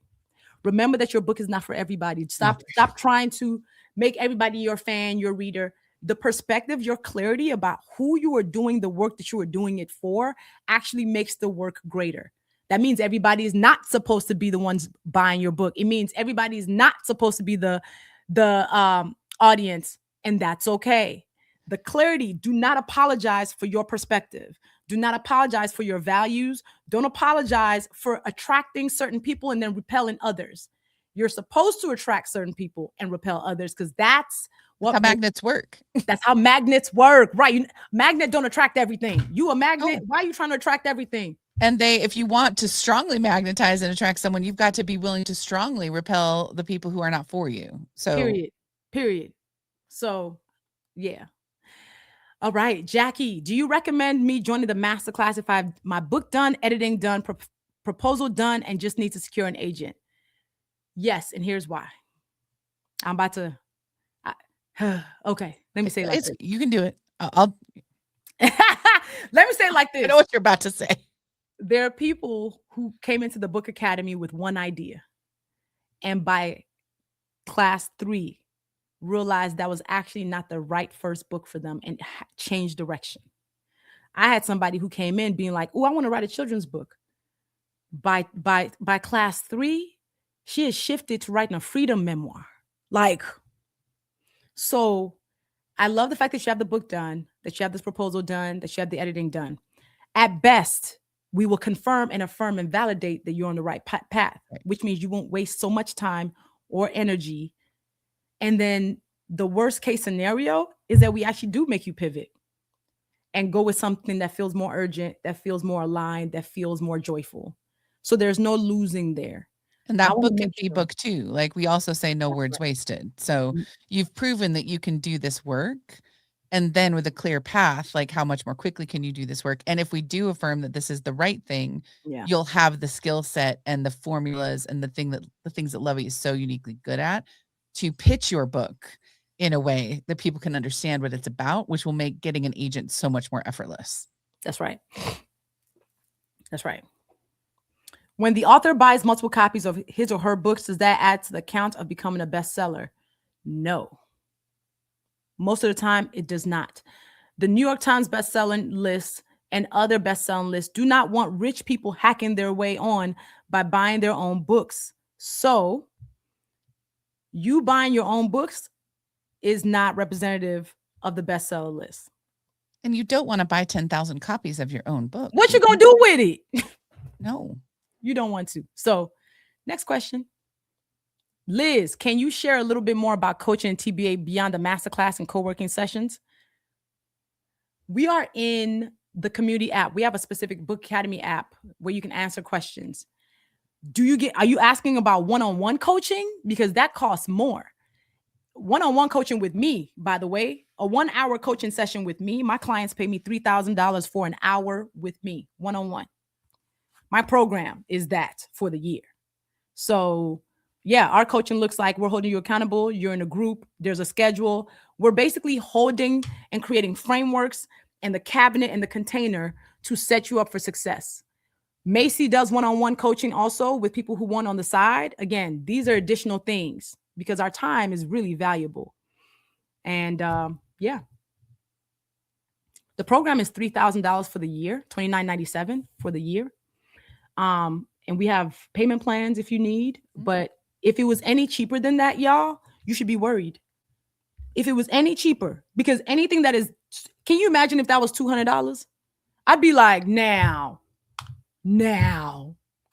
Remember that your book is not for everybody. Stop trying to make everybody your fan, your reader. The perspective, your clarity about who you are doing the work that you are doing it for actually makes the work greater. That means everybody is not supposed to be the ones buying your book. It means everybody is not supposed to be the audience, and that's okay. The clarity, do not apologize for your perspective. Do not apologize for your values. Don't apologize for attracting certain people and then repelling others. You're supposed to attract certain people and repel others, because that's how magnets work. That's how magnets work, right? Magnet don't attract everything. You a magnet? Why are you trying to attract everything? And if you want to strongly magnetize and attract someone, you've got to be willing to strongly repel the people who are not for you. So period. So, yeah. All right, Jackie, do you recommend me joining the masterclass if I have my book done, editing done, proposal done, and just need to secure an agent? Yes, and here's why. I'm about to. Okay, let me say it like this. You can do it. I'll. Let me say it like this. I know what you're about to say. There are people who came into the Book Academy with one idea, and by class 3, realized that was actually not the right first book for them and changed direction. I had somebody who came in being like, "Oh, I want to write a children's book." By class 3, she has shifted to writing a freedom memoir. Like, so I love the fact that you have the book done, that you have this proposal done, that you have the editing done. At best, we will confirm and affirm and validate that you're on the right path, Right. which means you won't waste so much time or energy. And then the worst case scenario is that we actually do make you pivot and go with something that feels more urgent, that feels more aligned, that feels more joyful. So there's no losing there. And I that want to book can make be sure. book 2. Like, we also say no That's words right. wasted. So Mm, you've proven that you can do this work. And then with a clear path, like, how much more quickly can you do this work? And if we do affirm that this is the right thing, yeah, you'll have the skill set and the formulas and the things that Luvvie is so uniquely good at to pitch your book in a way that people can understand what it's about, which will make getting an agent so much more effortless. that's right. That's right. When the author buys multiple copies of his or her books, does that add to the count of becoming a bestseller? No. Most of the time, it does not. The New York Times bestselling list and other bestselling lists do not want rich people hacking their way on by buying their own books. So, you buying your own books is not representative of the bestseller list. And you don't want to buy 10,000 copies of your own book, What do you gonna you? do with it? No. You don't want to. So, next question. Liz, can you share a little bit more about coaching and TBA beyond the masterclass and co-working sessions? We are in the community app. We have a specific Book Academy app where you can answer questions. Are you asking about one-on-one coaching? Because that costs more. One-on-one coaching with me, by the way, a 1-hour coaching session with me, my clients pay me $3,000 for an hour with me, one-on-one. My program is that for the year. So, yeah, our coaching looks like we're holding you accountable. You're in a group, there's a schedule. We're basically holding and creating frameworks and the cabinet and the container to set you up for success. Macy does one-on-one coaching also with people who want on the side. Again, these are additional things because our time is really valuable. And yeah, the program is $3,000 for the year, $29.97 for the year. And we have payment plans if you need. But if it was any cheaper than that, y'all, you should be worried. If it was any cheaper, because anything that is, can you imagine if that was $200? I'd be like, now,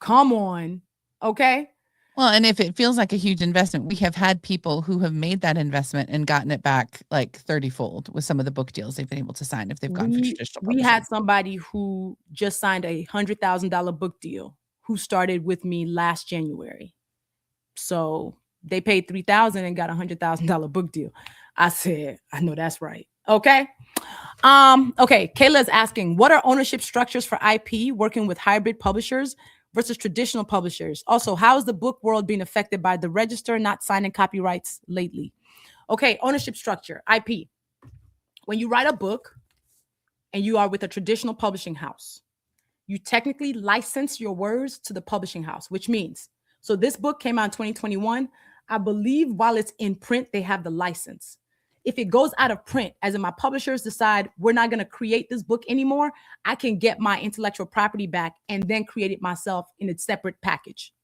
come on. Okay. Well, and if it feels like a huge investment, we have had people who have made that investment and gotten it back like 30-fold with some of the book deals they've been able to sign if they've gone for traditional We publishing. had somebody who just signed a $100,000 book deal who started with me last January. So they paid $3,000 and got $100,000 book deal. I said, I know that's right. Okay. Okay. Kayla's asking, what are ownership structures for IP working with hybrid publishers versus traditional publishers? Also, how is the book world being affected by the register not signing copyrights lately? Okay, ownership structure, IP. When you write a book and you are with a traditional publishing house, you technically license your words to the publishing house, which means, so this book came out in 2021. I believe while it's in print, they have the license. If it goes out of print, as in my publishers decide we're not going to create this book anymore, I can get my intellectual property back and then create it myself in a separate package.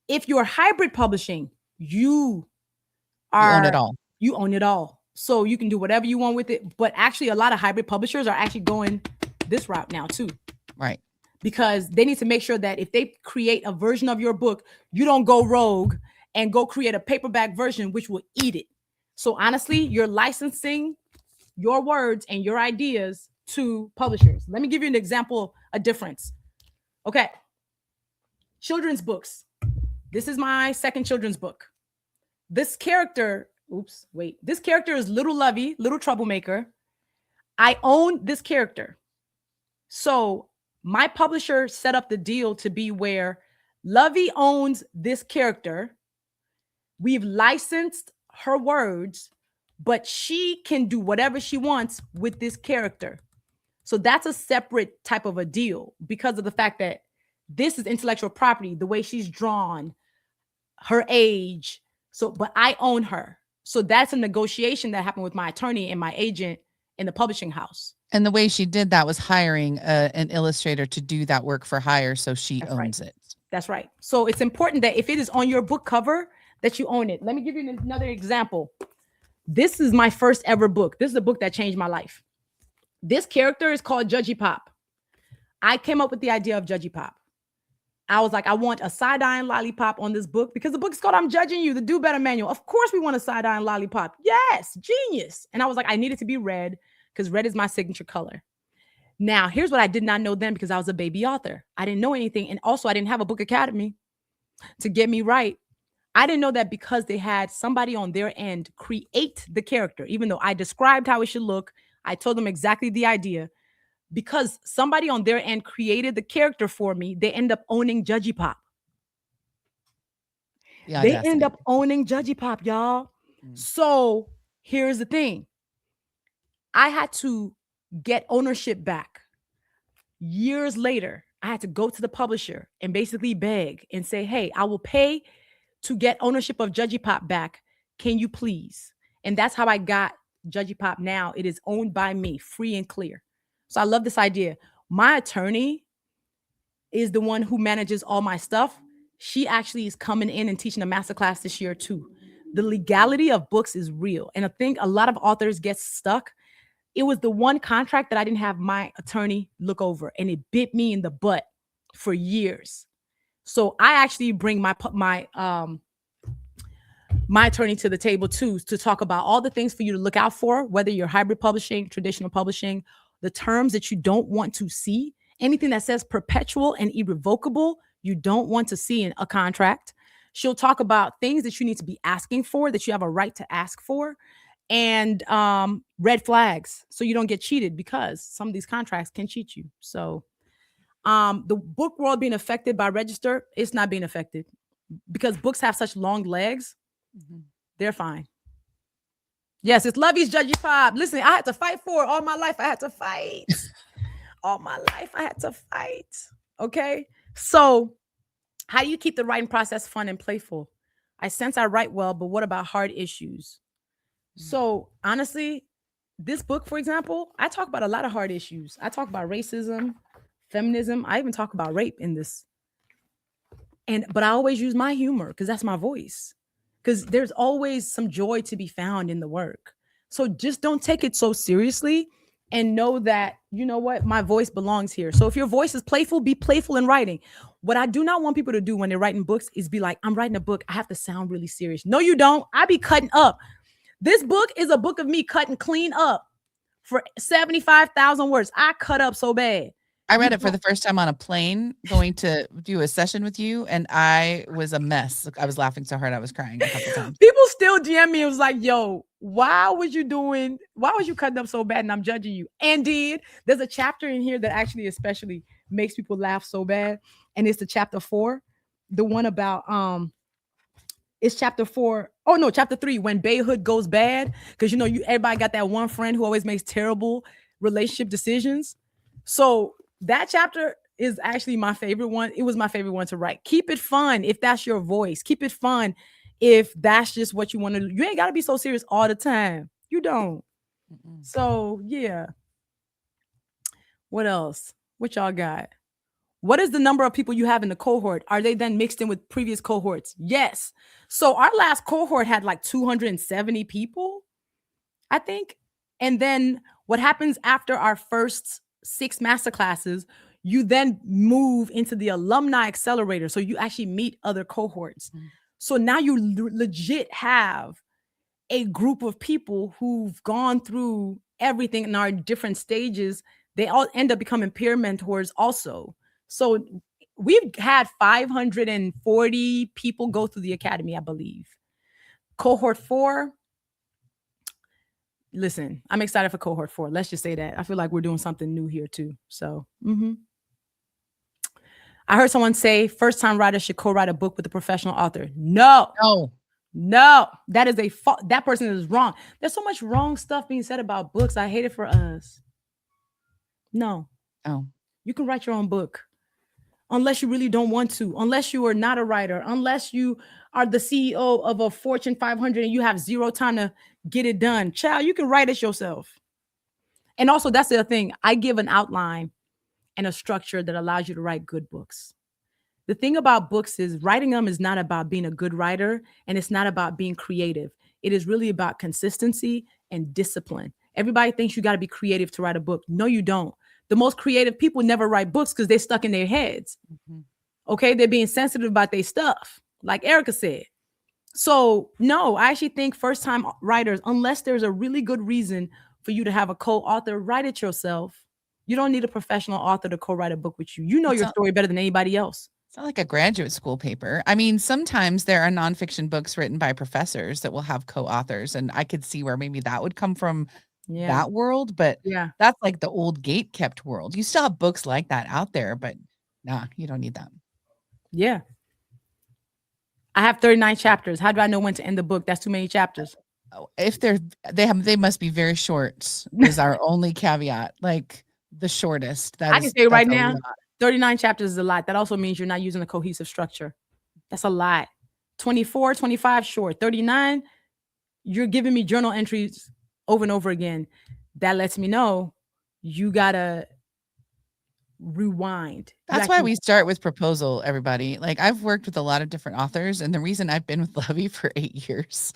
If you're hybrid publishing, you own it all. You own it all. So you can do whatever you want with it. But actually, a lot of hybrid publishers are actually going this route now too. Right. Because they need to make sure that if they create a version of your book, you don't go rogue and go create a paperback version, which will eat it. So honestly, you're licensing your words and your ideas to publishers. Let me give you an example, a difference. Okay. Children's books. This is my second children's book. This character, this character is Little Luvvie, Little Troublemaker. I own this character. So my publisher set up the deal to be where Luvvie owns this character. We've licensed her words, but she can do whatever she wants with this character. So that's a separate type of a deal because of the fact that this is intellectual property, the way she's drawn, her age. So, but I own her. So that's a negotiation that happened with my attorney and my agent in the publishing house. And the way she did that was hiring an illustrator to do that work for hire, so she That's right. owns it. That's right. So it's important that if it is on your book cover, that you own it. Let me give you another example. This is my first ever book. This is a book that changed my life. This character is called Judgy Pop. I came up with the idea of Judgy Pop. I was like, I want a side-eyeing lollipop on this book because the book is called I'm Judging You, the Do Better Manual. Of course we want a side-eyeing lollipop. Yes, genius. And I was like, I need it to be red because red is my signature color. Now, here's what I did not know then because I was a baby author. I didn't know anything. And also, I didn't have a book academy to get me right. I didn't know that because they had somebody on their end create the character, even though I described how it should look. I told them exactly the idea. Because somebody on their end created the character for me, they end up owning Judgy Pop. They end up owning Judgy Pop, y'all. So here's the thing. I had to get ownership back. Years later, I had to go to the publisher and basically beg and say, hey, I will pay to get ownership of Judgy Pop back. Can you please? And that's how I got Judgy Pop now. It is owned by me, free and clear. So I love this idea. My attorney is the one who manages all my stuff. She actually is coming in and teaching a masterclass this year too. The legality of books is real. And I think a lot of authors get stuck. It was the one contract that I didn't have my attorney look over, and it bit me in the butt for years. So I actually bring my attorney to the table too, to talk about all the things for you to look out for, whether you're hybrid publishing, traditional publishing, the terms that you don't want to see, anything that says perpetual and irrevocable, you don't want to see in a contract. She'll talk about things that you need to be asking for, that you have a right to ask for, and red flags, so you don't get cheated, because some of these contracts can cheat you. So the book world being affected by register, it's not being affected because books have such long legs. They're fine. Yes, it's Luvvie's Judgy Pop. Listen, I had to fight for it all my life. I had to fight. All my life, I had to fight. Okay. So how do you keep the writing process fun and playful? I sense I write well, but what about hard issues? So honestly, this book, for example, I talk about a lot of hard issues. I talk about racism, feminism. I even talk about rape in this. But I always use my humor because that's my voice. Because there's always some joy to be found in the work. So just don't take it so seriously and know that, you know what, my voice belongs here. So if your voice is playful, be playful in writing. What I do not want people to do when they're writing books is be like, I'm writing a book, I have to sound really serious. No, you don't. I be cutting up. This book is a book of me cutting clean up for 75,000 words. I cut up so bad. I read it for the first time on a plane going to do a session with you, and I was a mess. I was laughing so hard I was crying a couple times. People still DM me. It was like, yo, why was you cutting up so bad and I'm judging you? And there's a chapter in here that actually especially makes people laugh so bad. And it's the chapter 4, the one about it's chapter 4. Oh no, chapter 3, when baehood goes bad. Because everybody got that one friend who always makes terrible relationship decisions. So that chapter is actually my favorite one. It was my favorite one to write. Keep it fun if that's your voice. Keep it fun if that's just what you want to do. You ain't got to be so serious all the time. You don't. So yeah. What else? What y'all got? What is the number of people you have in the cohort? Are they then mixed in with previous cohorts? Yes. So our last cohort had like 270 people, I think. And then what happens after our first 6 masterclasses, you then move into the alumni accelerator. So you actually meet other cohorts. So now you legit have a group of people who've gone through everything in our different stages. They all end up becoming peer mentors also. So we've had 540 people go through the academy, I believe. Cohort 4. Listen, I'm excited for cohort 4. Let's just say that. I feel like we're doing something new here too. So, I heard someone say first-time writers should co-write a book with a professional author. No. That is that person is wrong. There's so much wrong stuff being said about books. I hate it for us. No. You can write your own book. Unless you really don't want to, unless you are not a writer, unless you are the CEO of a Fortune 500 and you have zero time to get it done. Child, you can write it yourself. And also, that's the other thing. I give an outline and a structure that allows you to write good books. The thing about books is writing them is not about being a good writer, and it's not about being creative. It is really about consistency and discipline. Everybody thinks you got to be creative to write a book. No, you don't. The most creative people never write books because they're stuck in their heads. Mm-hmm. Okay. They're being sensitive about their stuff, like Erica said. So, no, I actually think first time writers, unless there's a really good reason for you to have a co author, write it yourself. You don't need a professional author to co write a book with you. You know It's your not, story better than anybody else. it's not like a graduate school paper. I mean, sometimes there are nonfiction books written by professors that will have co-authors, and I could see where maybe that would come from Yeah. that world, but Yeah. that's like the old gate kept world. You still have books like that out there, but nah, you don't need that. Yeah. I have 39 chapters. How do I know when to end the book? That's too many chapters. Oh, if they must be very short is our only caveat. Like the shortest. I can say right That's a now, lot. 39 chapters is a lot. That also means you're not using a cohesive structure. That's a lot. 24, 25, short. 39, you're giving me journal entries over and over again. That lets me know you gotta rewind. That's why we start with proposal, everybody. Like I've worked with a lot of different authors, and the reason I've been with Luvvie for 8 years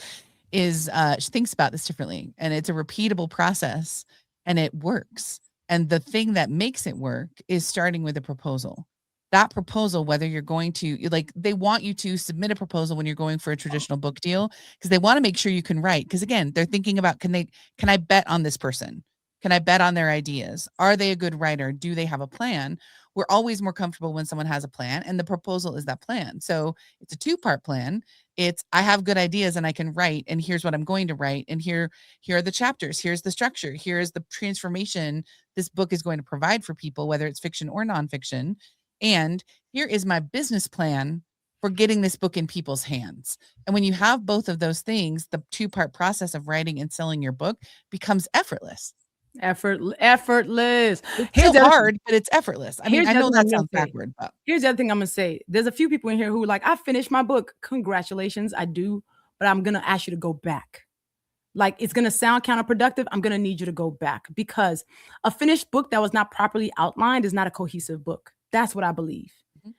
is she thinks about this differently, and it's a repeatable process, and it works. And the thing that makes it work is starting with a proposal. That proposal, whether you're going to like, they want you to submit a proposal when you're going for a traditional book deal because they want to make sure you can write. Because again, they're thinking about can I bet on this person? Can I bet on their ideas? Are they a good writer? Do they have a plan? We're always more comfortable when someone has a plan, and the proposal is that plan. So it's a two-part plan. It's I have good ideas and I can write, and here's what I'm going to write, and here are the chapters, here's the structure, here's the transformation this book is going to provide for people, whether it's fiction or nonfiction, and here is my business plan for getting this book in people's hands. And when you have both of those things, the two-part process of writing and selling your book becomes effortless. Effortless. It's still hard, but it's effortless. I mean, I know that sounds backward, but here's the other thing I'm gonna say. There's a few people in here who are like, I finished my book. Congratulations, I do, but I'm gonna ask you to go back. Like it's gonna sound counterproductive. I'm gonna need you to go back because a finished book that was not properly outlined is not a cohesive book. That's what I believe. Mm-hmm.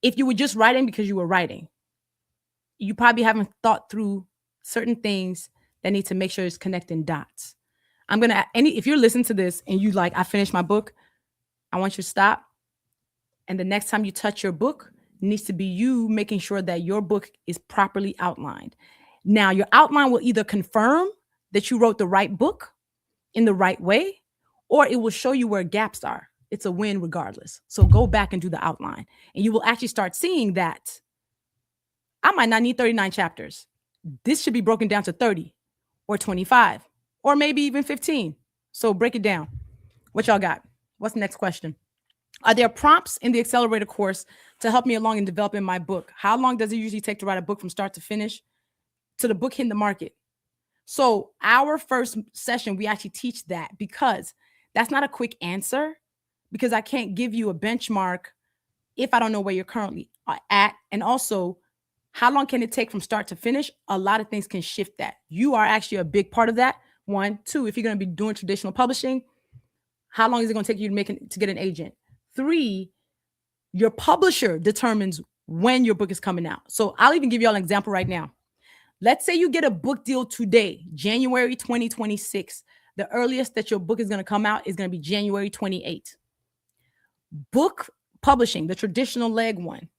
If you were just writing because you were writing, you probably haven't thought through certain things that need to make sure it's connecting dots. I'm gonna if you're listening to this and you like, I finished my book, I want you to stop. And the next time you touch your book, it needs to be you making sure that your book is properly outlined. Now, your outline will either confirm that you wrote the right book in the right way, or it will show you where gaps are. It's a win regardless. So go back and do the outline, and you will actually start seeing that I might not need 39 chapters. This should be broken down to 30 or 25 or maybe even 15. So break it down. What y'all got? What's the next question? Are there prompts in the accelerator course to help me along in developing my book? How long does it usually take to write a book from start to finish to the book hitting the market? So our first session, we actually teach that because that's not a quick answer because I can't give you a benchmark if I don't know where you're currently at. And also, how long can it take from start to finish? A lot of things can shift that. You are actually a big part of that. 1, 2, if you're going to be doing traditional publishing, how long is it going to take you to get an agent? 3, your publisher determines when your book is coming out. So I'll even give you all an example right now. Let's say you get a book deal today, January 2026. The earliest that your book is going to come out is going to be January 28th. Book publishing, the traditional leg one,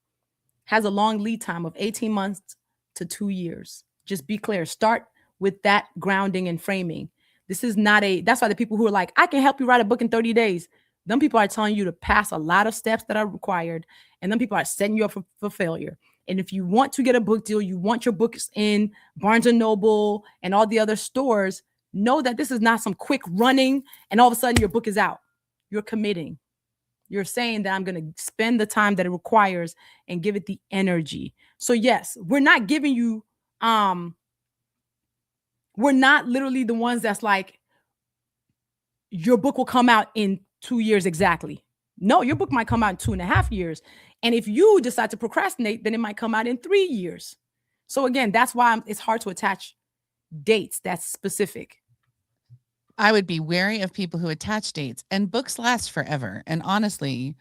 has a long lead time of 18 months to 2 years. Just be clear. Start with that grounding and framing. This is not that's why the people who are like, I can help you write a book in 30 days. Them people are telling you to pass a lot of steps that are required. And them people are setting you up for failure. And if you want to get a book deal, you want your books in Barnes & Noble and all the other stores, know that this is not some quick running and all of a sudden your book is out. You're committing. You're saying that I'm going to spend the time that it requires and give it the energy. So yes, we're not giving you, we're not literally the ones that's like, your book will come out in 2 years exactly. No, your book might come out in 2.5 years. And if you decide to procrastinate, then it might come out in 3 years. So again, that's why it's hard to attach dates that's specific. I would be wary of people who attach dates, and books last forever. And honestly,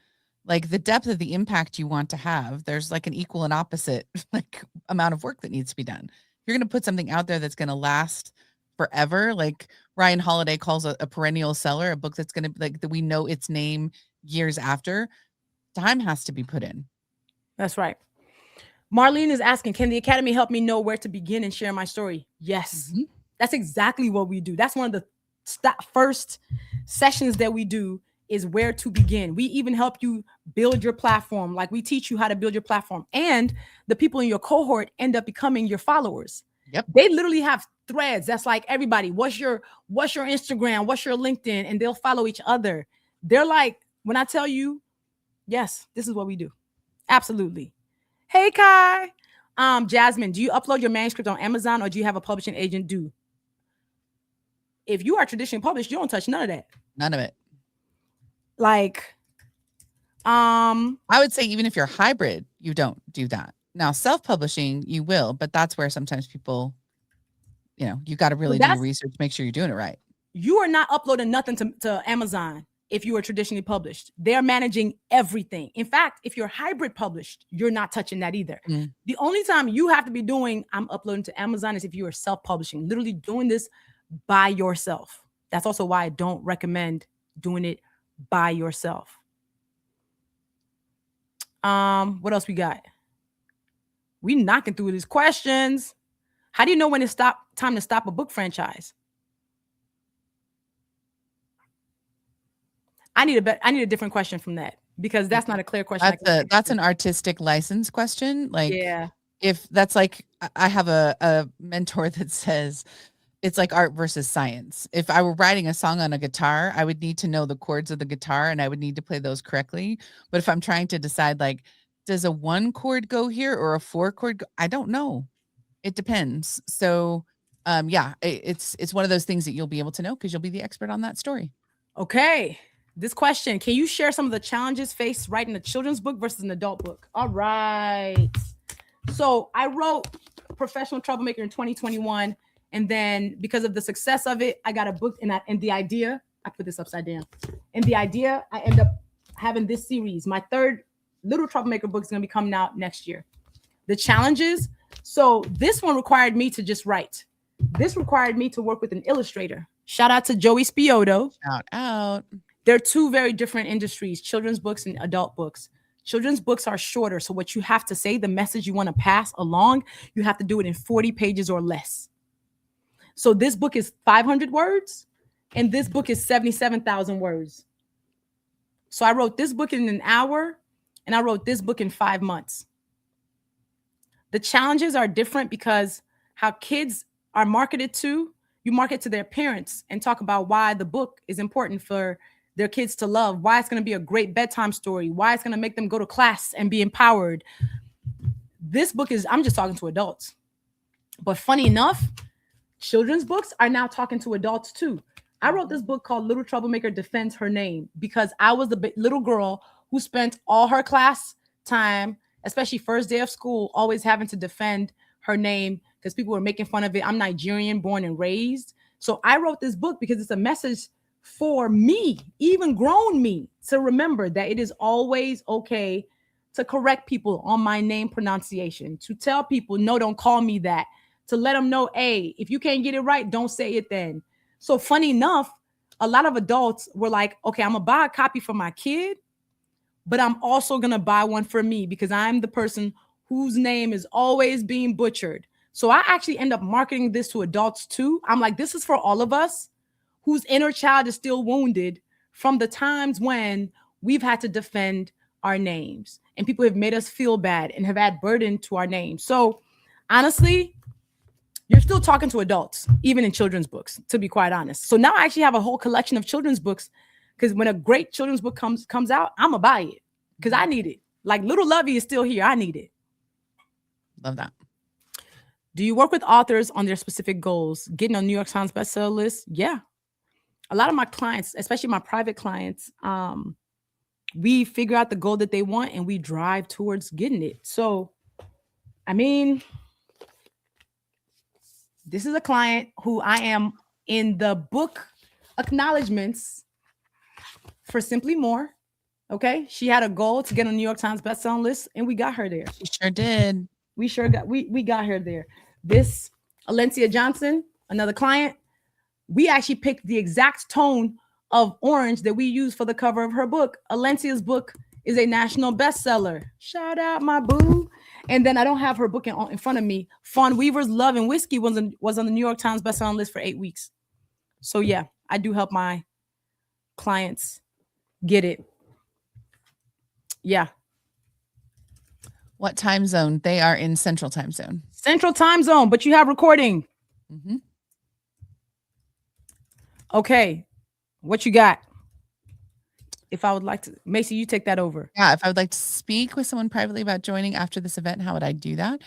like the depth of the impact you want to have, there's like an equal and opposite like amount of work that needs to be done. You're going to put something out there that's going to last forever. Like Ryan Holiday calls a perennial seller, a book that's going to like that we know its name years after. Time has to be put in. That's right. Marlene is asking, can the Academy help me know where to begin and share my story? Yes. Mhm. That's exactly what we do. That's one of the first sessions that we do is where to begin. We even help you build your platform. Like we teach you how to build your platform. And the people in your cohort end up becoming your followers. Yep. They literally have threads. That's like everybody, what's your Instagram? What's your LinkedIn? And they'll follow each other. They're like, when I tell you, yes, this is what we do. Absolutely. Hey, Kai. Jasmine, do you upload your manuscript on Amazon or do you have a publishing agent do? If you are traditionally published, you don't touch none of that. None of it. Like, I would say even if you're hybrid, you don't do that. Now, self-publishing, you will, but that's where sometimes people, you got to really do your research, make sure you're doing it right. You are not uploading nothing to Amazon if you are traditionally published. They're managing everything. In fact, if you're hybrid published, you're not touching that either. Mm. The only time you have to be doing, I'm uploading to Amazon, is if you are self-publishing, literally doing this by yourself. That's also why I don't recommend doing it by yourself. What else we got? We knocking through these questions. How do you know when it's time to stop a book franchise? I need a different question from that because that's not a clear question. That's an artistic license question. Like, yeah, if that's like, I have a mentor that says it's like art versus science. If I were writing a song on a guitar, I would need to know the chords of the guitar and I would need to play those correctly. But if I'm trying to decide, like, does a 1 chord go here or a 4 chord go? I don't know. It depends. So, yeah, it's one of those things that you'll be able to know because you'll be the expert on that story. Okay. This question, can you share some of the challenges faced writing a children's book versus an adult book? All right. So I wrote Professional Troublemaker in 2021. And then because of the success of it, I got a book and the idea, I put this upside down. And the idea, I end up having this series. My third Little Troublemaker book is going to be coming out next year. The challenges. So this one required me to just write. This required me to work with an illustrator. Shout out to Joey Spioto. Shout out. They're two very different industries, children's books and adult books. Children's books are shorter. So what you have to say, the message you want to pass along, you have to do it in 40 pages or less. So this book is 500 words and this book is 77,000 words. So I wrote this book in an hour and I wrote this book in 5 months. The challenges are different because how kids are marketed to, you market to their parents and talk about why the book is important for their kids to love, why it's going to be a great bedtime story, why it's going to make them go to class and be empowered. This book is, I'm just talking to adults. But funny enough, children's books are now talking to adults too. I wrote this book called Little Troublemaker Defends Her Name because I was the little girl who spent all her class time, especially first day of school, always having to defend her name because people were making fun of it. I'm Nigerian, born and raised. So I wrote this book because it's a message for me, even grown me, to remember that it is always okay to correct people on my name pronunciation, to tell people, no, don't call me that, to let them know, hey, if you can't get it right, don't say it then. So funny enough, a lot of adults were like, okay, I'm gonna buy a copy for my kid, but I'm also gonna buy one for me because I'm the person whose name is always being butchered. So I actually end up marketing this to adults too. I'm like, this is for all of us whose inner child is still wounded from the times when we've had to defend our names and people have made us feel bad and have added burden to our names. So honestly, you're still talking to adults, even in children's books, to be quite honest. So now I actually have a whole collection of children's books because when a great children's book comes out, I'm going to buy it because I need it. Like Little Luvvie is still here. I need it. Love that. Do you work with authors on their specific goals? Getting on New York Times bestseller list? Yeah. A lot of my clients, especially my private clients, we figure out the goal that they want and we drive towards getting it. So, I mean, this is a client who I am in the book acknowledgments for Simply More. Okay. She had a goal to get on the New York Times bestselling list, and we got her there. She sure did. We got her there. This Alencia Johnson, another client, we actually picked the exact tone of orange that we used for the cover of her book. Alencia's book is a national bestseller. Shout out my boo. And then I don't have her book in front of me. Fawn Weaver's Love and Whiskey was on the New York Times bestselling list for 8 weeks. So yeah, I do help my clients get it. Yeah. What time zone? They are in Central Time Zone. Central Time Zone, but you have recording. Mm-hmm. Okay. What you got? If I would like to, Macy, you take that over. Yeah, if I would like to speak with someone privately about joining after this event, how would I do that?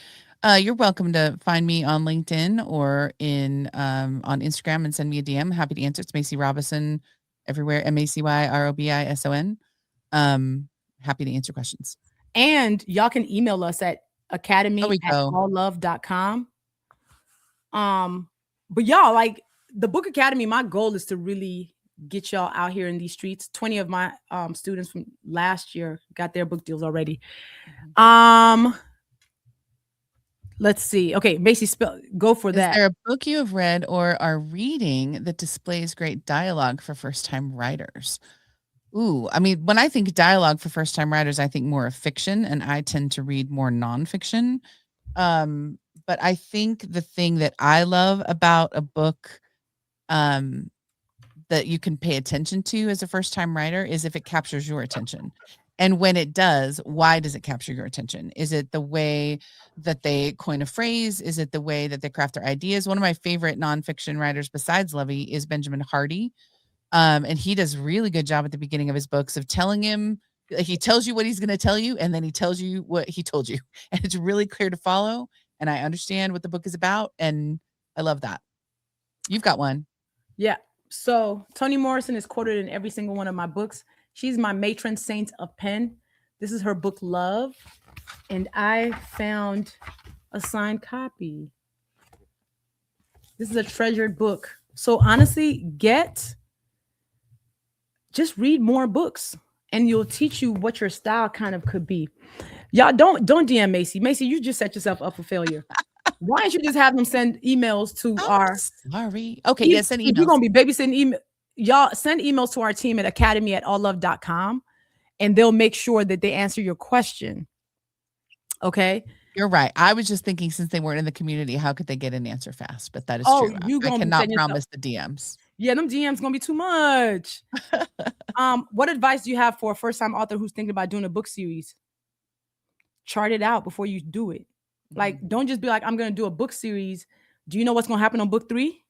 You're welcome to find me on LinkedIn or on Instagram and send me a DM. Happy to answer. It's Macy Robison everywhere. MacyRobison. Happy to answer questions. And y'all can email us at academy@alllove.com. But y'all, like the Book Academy, my goal is to really get y'all out here in these streets. 20 of my students from last year got their book deals already. Let's see. Okay, Macy, go for that. Is there a book you have read or are reading that displays great dialogue for first-time writers? Ooh, I mean, when I think dialogue for first-time writers, I think more of fiction, and I tend to read more nonfiction. But I think the thing that I love about a book that you can pay attention to as a first-time writer is if it captures your attention. And when it does, why does it capture your attention? Is it the way that they coin a phrase? Is it the way that they craft their ideas? One of my favorite nonfiction writers besides Luvvie is Benjamin Hardy. And he does a really good job at the beginning of his books of telling him, he tells you what he's going to tell you, and then he tells you what he told you. And it's really clear to follow. And I understand what the book is about. And I love that. You've got one. Yeah. So Toni Morrison is quoted in every single one of my books. She's my matron saint of pen. This is her book, Love. And I found a signed copy. This is a treasured book. So honestly, just read more books and you'll teach you what your style kind of could be. Y'all don't DM Macy. Macy, you just set yourself up for failure. Why don't you just have them send emails to our sorry. Okay, yes, send emails. If you're gonna be babysitting email, y'all send emails to our team at academy@alllove.com and they'll make sure that they answer your question. Okay. You're right. I was just thinking since they weren't in the community, how could they get an answer fast? But that is true. I cannot promise the DMs. Yeah, them DMs gonna be too much. What advice do you have for a first-time author who's thinking about doing a book series? Chart it out before you do it. Like, don't just be like, I'm gonna do a book series. Do you know what's gonna happen on book 3?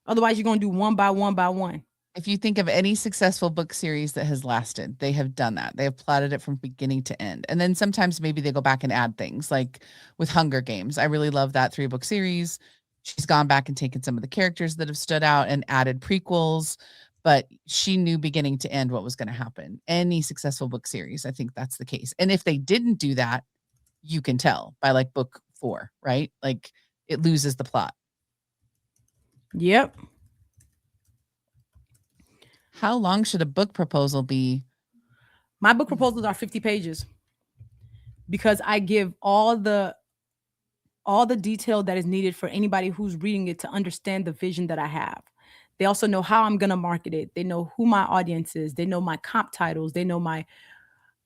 Otherwise, you're gonna do one by one by one. If you think of any successful book series that has lasted, they have done that. They have plotted it from beginning to end. And then sometimes maybe they go back and add things, like with Hunger Games. I really love that 3-book series. She's gone back and taken some of the characters that have stood out and added prequels, but she knew beginning to end what was going to happen. Any successful book series, I think that's the case. And if they didn't do that, you can tell by like book 4, right? Like it loses the plot. Yep. How long should a book proposal be? My book proposals are 50 pages because I give all the detail that is needed for anybody who's reading it to understand the vision that I have. They also know how I'm going to market it. They know who my audience is. They know my comp titles. They know my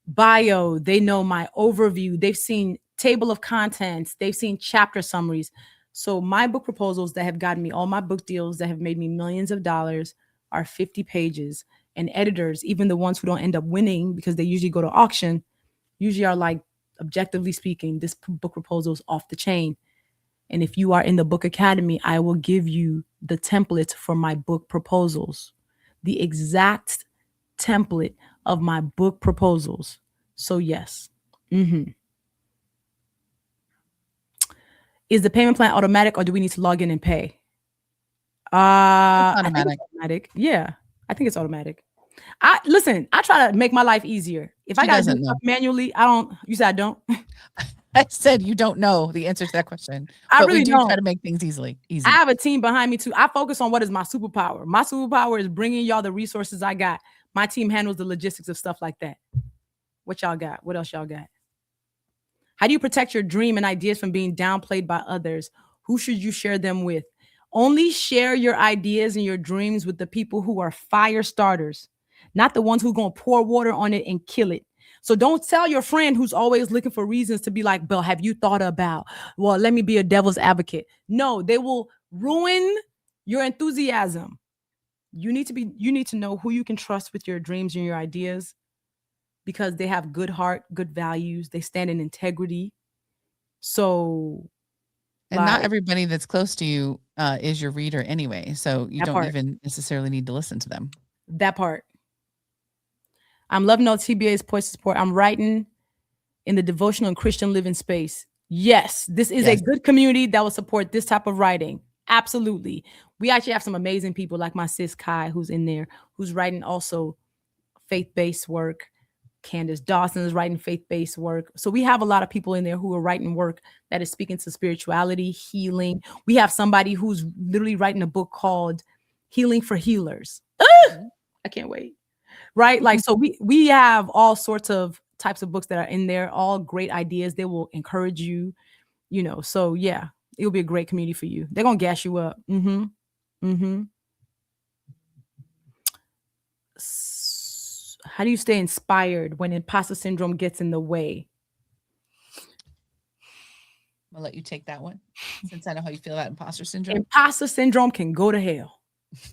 bio. They know my overview. They've seen table of contents. They've seen chapter summaries. So my book proposals that have gotten me all my book deals that have made me millions of dollars are 50 pages. And editors, even the ones who don't end up winning because they usually go to auction, usually are like, objectively speaking, this book proposal is off the chain. And if you are in the Book Academy, I will give you the template for my book proposals, the exact template of my book proposals. So yes. Is the payment plan automatic or do we need to log in and pay? Automatic. I think it's automatic. Yeah, I think it's automatic. I try to make my life easier. If I got to do stuff manually, I don't. You said I don't. I said you don't know the answer to that question, I but we really do try don't. to make things I easy. have a team behind me too. I focus on what is my superpower. My superpower is bringing y'all the resources I got. My team handles the logistics of stuff like that. What y'all got? What else y'all got? How do you protect your dream and ideas from being downplayed by others? Who should you share them with? Only share your ideas and your dreams with the people who are fire starters, not the ones who are going to pour water on it and kill it. So don't tell your friend who's always looking for reasons to be like, Bill, have you thought about, well, let me be a devil's advocate. No, they will ruin your enthusiasm. You need to know who you can trust with your dreams and your ideas because they have good heart, good values, they stand in integrity. So, And not like everybody that's close to you is your reader anyway, so you that don't part, even necessarily need to listen to them. that part. I'm loving all TBA's points of support. I'm writing in the devotional and Christian living space. Yes, this is a Yes. good community that will support this type of writing. Absolutely. We actually have some amazing people like my sis Kai, who's in there, who's writing also faith-based work. Candace Dawson is writing faith-based work. So we have a lot of people in there who are writing work that is speaking to spirituality, healing. We have somebody who's literally writing a book called Healing for Healers. Mhm. I can't wait. Right? Like so we have all sorts of types of books that are in there, all great ideas. They will encourage you, you know. So yeah, it'll be a great community for you. They're gonna gas you up. Mm-hmm. How do you stay inspired when imposter syndrome gets in the way? I'll let you take that one since I know how you feel about imposter syndrome. Imposter syndrome can go to hell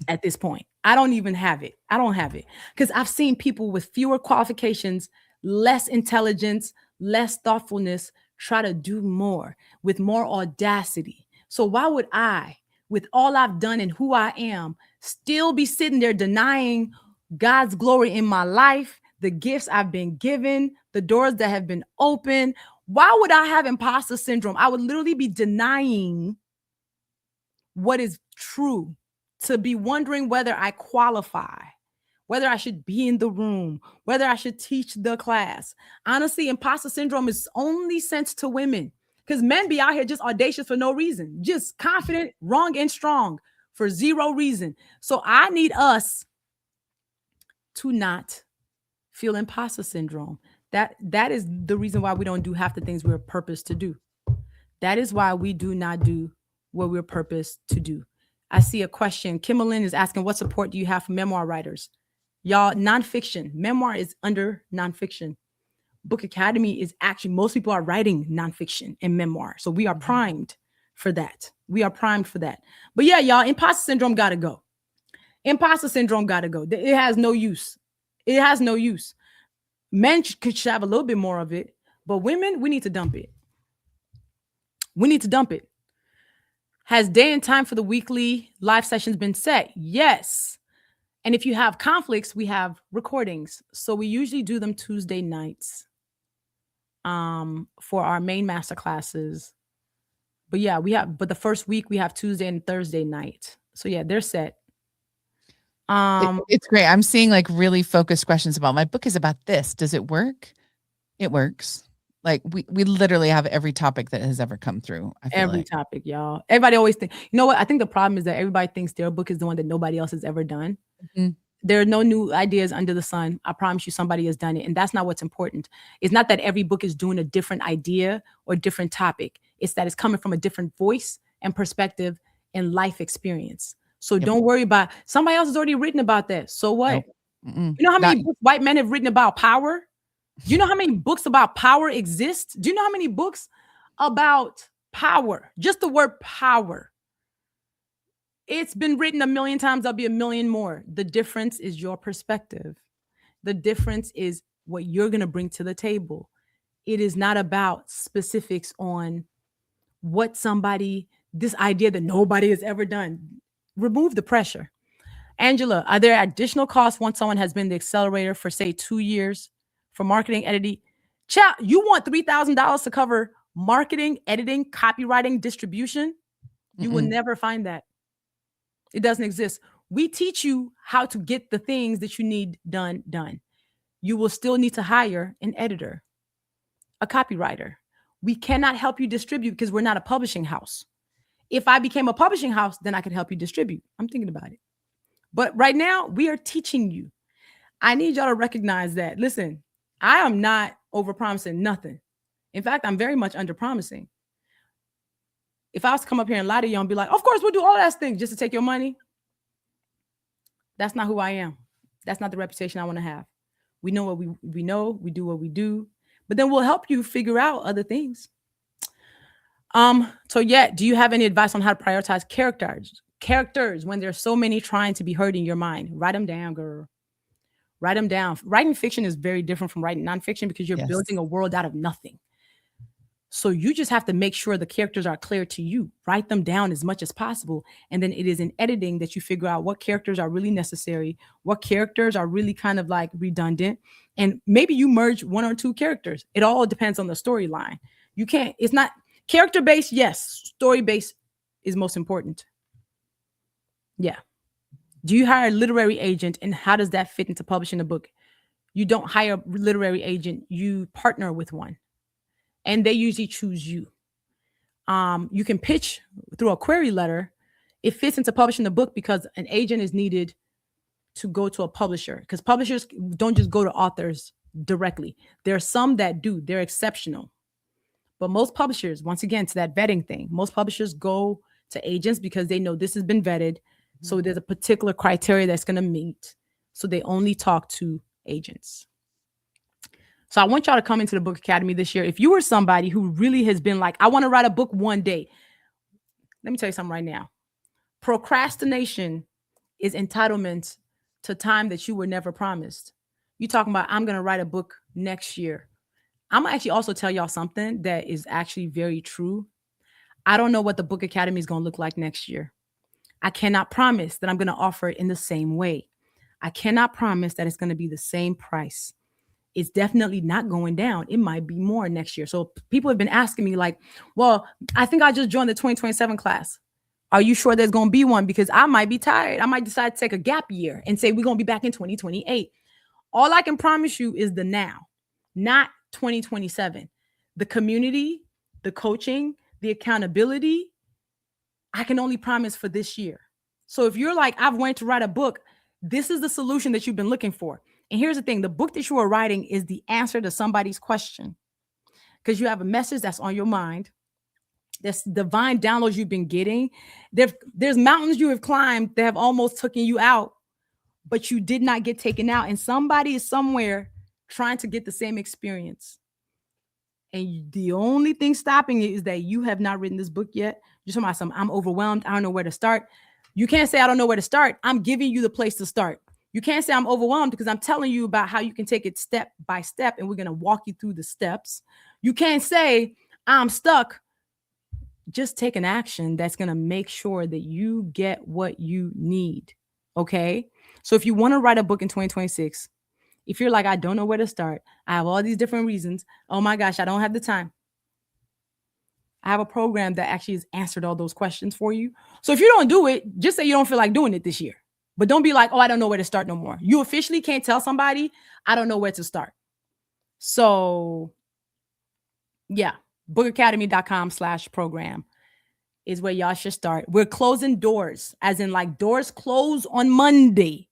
at this point. I don't even have it. I don't have it because I've seen people with fewer qualifications, less intelligence, less thoughtfulness try to do more with more audacity. So why would I, with all I've done and who I am, still be sitting there denying God's glory in my life, the gifts I've been given, the doors that have been opened? Why would I have imposter syndrome? I would literally be denying what is true, to be wondering whether I qualify, whether I should be in the room, whether I should teach the class. Honestly, imposter syndrome is only sent to women because men be out here just audacious for no reason, just confident, wrong, and strong for zero reason. So I need us to not feel imposter syndrome. That is the reason why we don't do half the things we're purposed to do. That is why we do not do what we're purposed to do. I see a question. Kimberlyn is asking, what support do you have for memoir writers? Y'all, nonfiction. Memoir is under nonfiction. Book Academy is actually, most people are writing nonfiction and memoir. So we are primed for that. We are primed for that. But yeah, y'all, imposter syndrome got to go. Imposter syndrome got to go. It has no use. It has no use. Men should have a little bit more of it, but women, we need to dump it. We need to dump it. Has day and time for the weekly live sessions been set? Yes. And if you have conflicts, we have recordings. So we usually do them Tuesday nights for our main master classes. But yeah, but the first week we have Tuesday and Thursday night. So yeah, they're set. It's great. I'm seeing like really focused questions about my book is about this. Does it work? It works. Like we literally have every topic that has ever come through. I feel Every like. topic, y'all. Everybody always think, you know what? I think the problem is that everybody thinks their book is the one that nobody else has ever done. Mhm. There are no new ideas under the sun. I promise you somebody has done it. And that's not what's important. It's not that every book is doing a different idea or different topic. It's that it's coming from a different voice and perspective and life experience. So Yep. don't worry about somebody else has already written about that. So what? Nope. Mm-mm. You know how Not many books white men have written about power? Do you know how many books about power exist? Do you know how many books about power? Just the word power. It's been written a million times. There'll be a million more. The difference is your perspective. The difference is what you're going to bring to the table. It is not about specifics on what somebody, this idea that nobody has ever done. Remove the pressure. Angela, are there additional costs once someone has been the accelerator for, say, 2 years for marketing, editing? Chat, you want $3,000 to cover marketing, editing, copywriting, distribution? You will Mm-mm. never find that. It doesn't exist. We teach you how to get the things that you need done. You will still need to hire an editor, a copywriter. We cannot help you distribute because we're not a publishing house. If I became a publishing house, then I could help you distribute. I'm thinking about it. But right now, we are teaching you. I need y'all to recognize that. Listen, I am not over promising nothing. In fact, I'm very much under promising. If I was to come up here and lie to you and be like, of course, we'll do all that things just to take your money, that's not who I am. That's not the reputation I want to have. We know what we know, we do what we do, but then we'll help you figure out other things. So yeah, do you have any advice on how to prioritize characters when there's so many trying to be heard in your mind? Write them down, girl. Write them down. Writing fiction is very different from writing nonfiction because you're Yes. building a world out of nothing. So you just have to make sure the characters are clear to you. Write them down as much as possible. And then it is in editing that you figure out what characters are really necessary, what characters are really kind of like redundant. And maybe you merge one or two characters. It all depends on the storyline. You can't, it's not character based, yes. Story based is most important. Yeah. Do you hire a literary agent and how does that fit into publishing a book? You don't hire a literary agent, you partner with one. And they usually choose you. You can pitch through a query letter. It fits into publishing the book because an agent is needed to go to a publisher because publishers don't just go to authors directly. There are some that do, they're exceptional. But most publishers, once again, to that vetting thing, most publishers go to agents because they know this has been vetted. So there's a particular criteria that's going to meet. So they only talk to agents. So I want y'all to come into the Book Academy this year. If you were somebody who really has been like, I want to write a book one day. Let me tell you something right now. Procrastination is entitlement to time that you were never promised. You talking about, I'm going to write a book next year. I'm going to actually also tell y'all something that is actually very true. I don't know what the Book Academy is going to look like next year. I cannot promise that I'm going to offer it in the same way. I cannot promise that it's going to be the same price. It's definitely not going down. It might be more next year. So people have been asking me like, well, I think I just joined the 2027 class. Are you sure there's going to be one? Because I might be tired. I might decide to take a gap year and say we're going to be back in 2028. All I can promise you is the now, not 2027. The community, the coaching, the accountability, I can only promise for this year. So if you're like, I've wanted to write a book, this is the solution that you've been looking for. And here's the thing, the book that you are writing is the answer to somebody's question because you have a message that's on your mind. There's divine downloads you've been getting. There's mountains you have climbed that have almost taken you out, but you did not get taken out. And somebody is somewhere trying to get the same experience. And the only thing stopping it is that you have not written this book yet. You're talking about something, I'm overwhelmed. I don't know where to start. You can't say, I don't know where to start. I'm giving you the place to start. You can't say I'm overwhelmed because I'm telling you about how you can take it step by step and we're going to walk you through the steps. You can't say I'm stuck. Just take an action that's going to make sure that you get what you need. Okay. So if you want to write a book in 2026, if you're like, I don't know where to start, I have all these different reasons. Oh my gosh, I don't have the time. I have a program that actually has answered all those questions for you. So if you don't do it, just say you don't feel like doing it this year. But don't be like, oh, I don't know where to start no more. You officially can't tell somebody, I don't know where to start. So yeah, bookacademy.com/program is where y'all should start. We're closing doors, as in like doors close on Monday.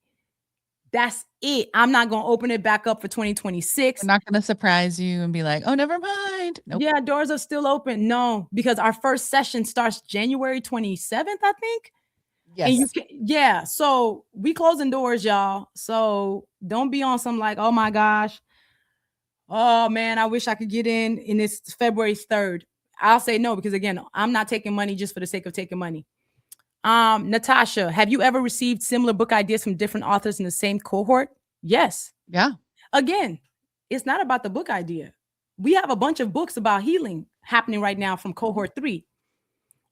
That's it. I'm not going to open it back up for 2026. I'm not going to surprise you and be like, oh, never mind. Nope. Yeah, doors are still open. No, because our first session starts January 27th, I think. Yes. And yeah. So we closing doors, y'all. So don't be on some like, oh my gosh. Oh man, I wish I could get in and it's February 3rd. I'll say no, because again, I'm not taking money just for the sake of taking money. Natasha, have you ever received similar book ideas from different authors in the same cohort? Yes. Yeah. Again, it's not about the book idea. We have a bunch of books about healing happening right now from cohort 3.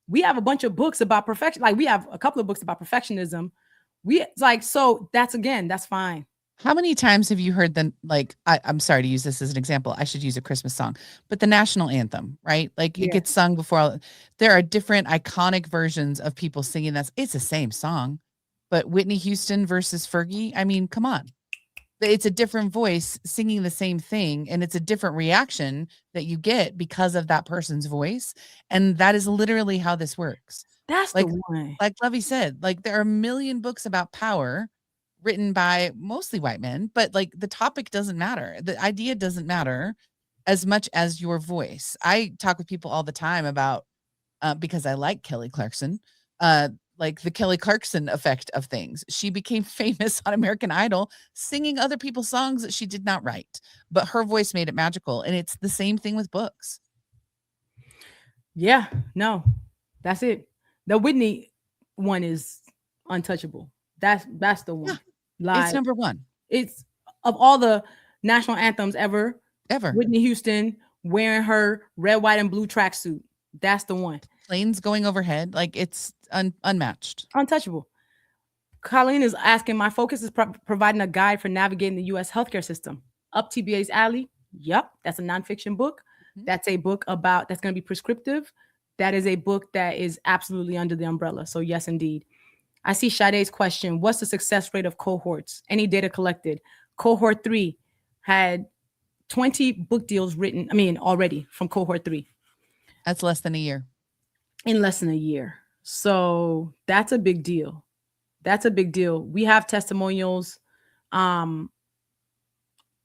We have a bunch of books about perfection. Like we have a couple of books about perfectionism. So that's fine. How many times have you heard I'm sorry to use this as an example. I should use a Christmas song, but the national anthem, right? Like it gets sung before. There are different iconic versions of people singing that. It's the same song, but Whitney Houston versus Fergie. I mean, come on. It's a different voice singing the same thing, and it's a different reaction that you get because of that person's voice, and that is literally how this works. That's the Like one. like Lovey said, like, there are a million books about power written by mostly white men, but, like, the topic doesn't matter. The idea doesn't matter as much as your voice. I talk with people all the time about, because I like Kelly Clarkson, uh, like the Kelly Clarkson effect of things. She became famous on American Idol singing other people's songs that she did not write, but her voice made it magical. And it's the same thing with books. Yeah, no, that's it. The Whitney one is untouchable. That's the Yeah, one. it's Like number one it's of all the national anthems ever, ever. Whitney Houston wearing her red, white, and blue tracksuit. That's the one. Planes going overhead, like it's unmatched. Untouchable. Colleen is asking, my focus is providing a guide for navigating the U.S. healthcare system. Up TBA's alley. Yep, that's a nonfiction book. Mhm. That's a book about that's going to be prescriptive. That is a book that is absolutely under the umbrella. So yes, indeed. I see Sade's question. What's the success rate of cohorts? Any data collected? Cohort 3 had 20 book deals written, already from cohort 3 That's less than a year. in less than a year. So that's a big deal. That's a big deal. We have testimonials. Um,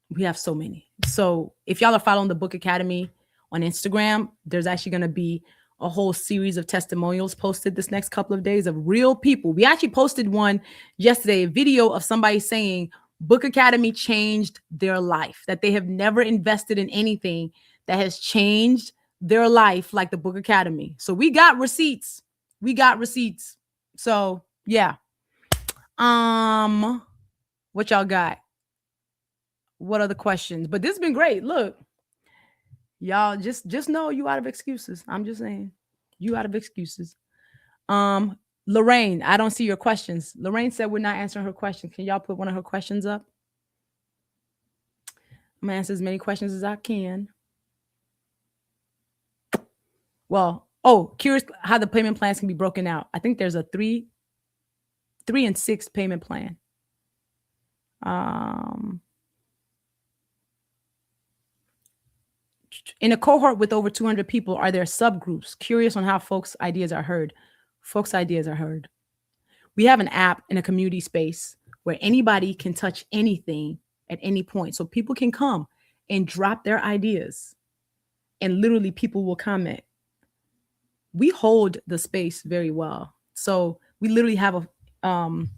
we have so many. So if y'all are following the Book Academy on Instagram, there's actually going to be a whole series of testimonials posted this next couple of days of real people. We actually posted one yesterday, a video of somebody saying Book Academy changed their life, that they have never invested in anything that has changed their life like the Book Academy. So we got receipts. We got receipts. So yeah. What y'all got? What other questions? But this has been great. Look, y'all just know you out of excuses. I'm just saying, you out of excuses. Lorraine, I don't see your questions. Lorraine said we're not answering her questions. Can y'all put one of her questions up? I'm gonna answer as many questions as I can. Well, curious how the payment plans can be broken out. I think there's a 3 and 6 payment plan. In a cohort with over 200 people, are there subgroups? Curious on how folks' ideas are heard. Folks' ideas are heard. We have an app in a community space where anybody can touch anything at any point. So people can come and drop their ideas, and literally people will comment. We hold the space very well. So we literally have an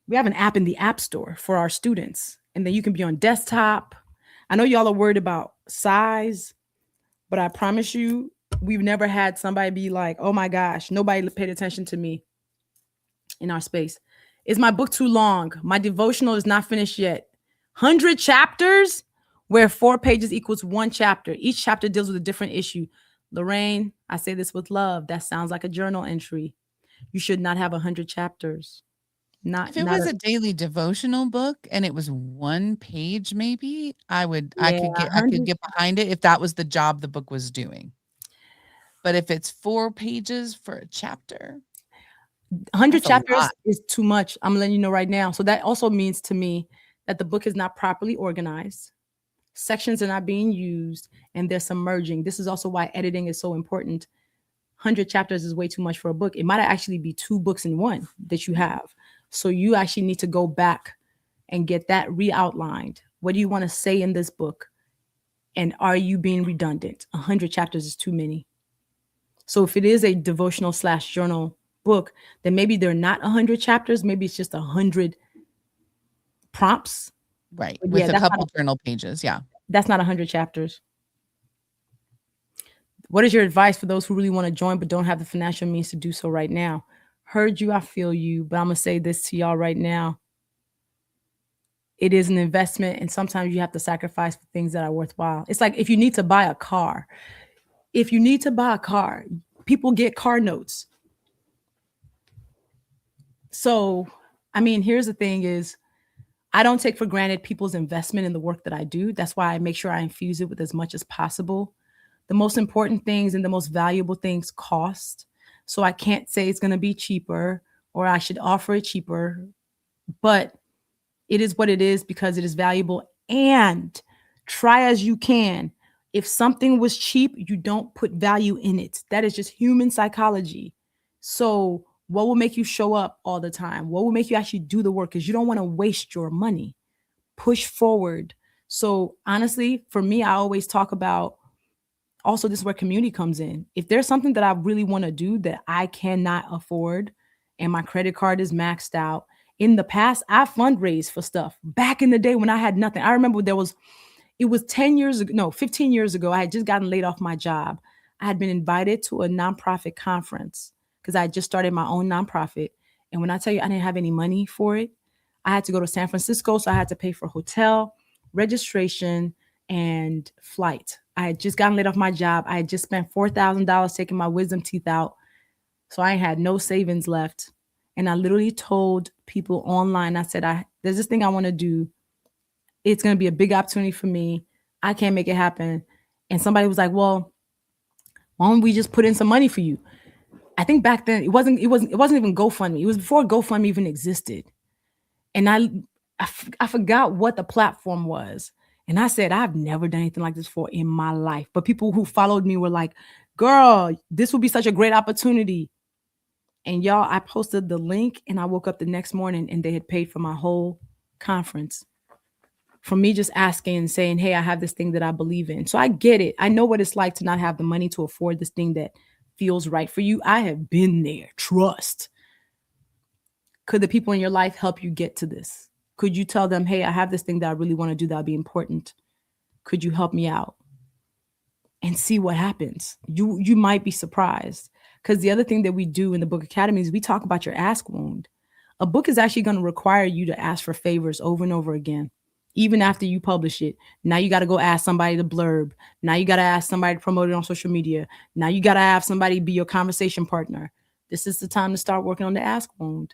app in the App Store for our students, and then you can be on desktop. I know y'all are worried about size, but I promise you, we've never had somebody be like, oh my gosh, nobody paid attention to me in our space. Is my book too long? My devotional is not finished yet. 100 chapters where 4 pages equals 1 chapter. Each chapter deals with a different issue. Lorraine, I say this with love. That sounds like a journal entry. You should not have 100 chapters. If it was a daily devotional book and it was 1 page, maybe I could get behind it if that was the job the book was doing. But if it's 4 pages for a chapter, 100 chapters is too much. I'm letting you know right now. So that also means to me that the book is not properly organized. Sections are not being used, and they're submerging. This is also why editing is so important. 100 chapters is way too much for a book. It might actually be 2 books in one that you have. So you actually need to go back and get that re-outlined. What do you want to say in this book? And are you being redundant? 100 chapters is too many. So if it is a devotional / journal book, then maybe they're not 100 chapters. Maybe it's just 100 prompts. Right. With a couple journal pages. Yeah. That's not 100 chapters. What is your advice for those who really want to join but don't have the financial means to do so right now? Heard you, I feel you, but I'm going to say this to y'all right now. It is an investment, and sometimes you have to sacrifice for things that are worthwhile. It's like if you need to buy a car. If you need to buy a car, people get car notes. So, here's the thing is, I don't take for granted people's investment in the work that I do. That's why I make sure I infuse it with as much as possible. The most important things and the most valuable things cost. So I can't say it's going to be cheaper or I should offer it cheaper. But It is what it is because it is valuable. And try as you can. If something was cheap, you don't put value in it. That is just human psychology. So, what will make you show up all the time? What will make you actually do the work? Because you don't want to waste your money. Push forward. So, honestly, for me, I always talk about also this is where community comes in. If there's something that I really want to do that I cannot afford and my credit card is maxed out, in the past, I fundraised for stuff. Back in the day when I had nothing, I remember it was 10 years ago, no, 15 years ago. I had just gotten laid off my job. I had been invited to a nonprofit conference because I had just started my own nonprofit. And when I tell you I didn't have any money for it, I had to go to San Francisco. So I had to pay for hotel, registration, and flight. I had just gotten laid off my job. I had just spent $4,000 taking my wisdom teeth out. So I had no savings left. And I literally told people online, I said, there's this thing I want to do. It's going to be a big opportunity for me. I can't make it happen. And somebody was like, well, why don't we just put in some money for you? I think back then it wasn't even GoFundMe. It was before GoFundMe even existed. And I forgot what the platform was. And I said, I've never done anything like this before in my life. But people who followed me were like, girl, this would be such a great opportunity. And y'all, I posted the link and I woke up the next morning and they had paid for my whole conference. From me just asking and saying, hey, I have this thing that I believe in. So I get it. I know what it's like to not have the money to afford this thing that feels right for you. I have been there. Trust. Could the people in your life help you get to this? Could you tell them, hey, I have this thing that I really want to do that'll be important. Could you help me out? And see what happens. You might be surprised. Because the other thing that we do in the Book Academy is we talk about your ask wound. A book is actually going to require you to ask for favors over and over again, even after you publish it. Now you got to go ask somebody to blurb. Now you got to ask somebody to promote it on social media. Now you got to have somebody be your conversation partner. This is the time to start working on the ask wound.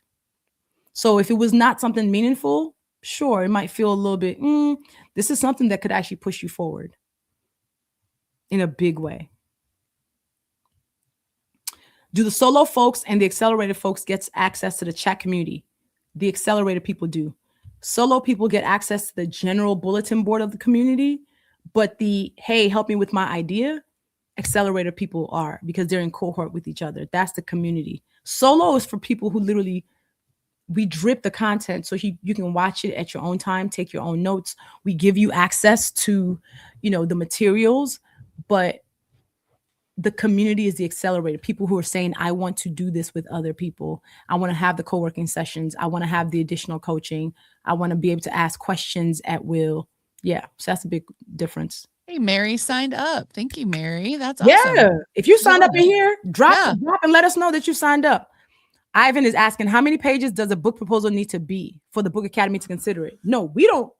So if it was not something meaningful, sure, it might feel a little bit, this is something that could actually push you forward in a big way. Do the solo folks and the accelerated folks get access to the chat community? The accelerated people do. Solo people get access to the general bulletin board of the community, but the, hey, help me with my idea, accelerator people are because they're in cohort with each other. That's the community. Solo is for people who literally, we drip the content so you can watch it at your own time, take your own notes. We give you access to, the materials, but the community is the accelerator. People who are saying, I want to do this with other people. I want to have the co-working sessions. I want to have the additional coaching. I want to be able to ask questions at will. Yeah. So that's a big difference. Hey, Mary signed up. Thank you, Mary. That's awesome. Yeah. If you signed up in here, drop and let us know that you signed up. Ivan is asking, how many pages does a book proposal need to be for the Book Academy to consider it? No, we don't.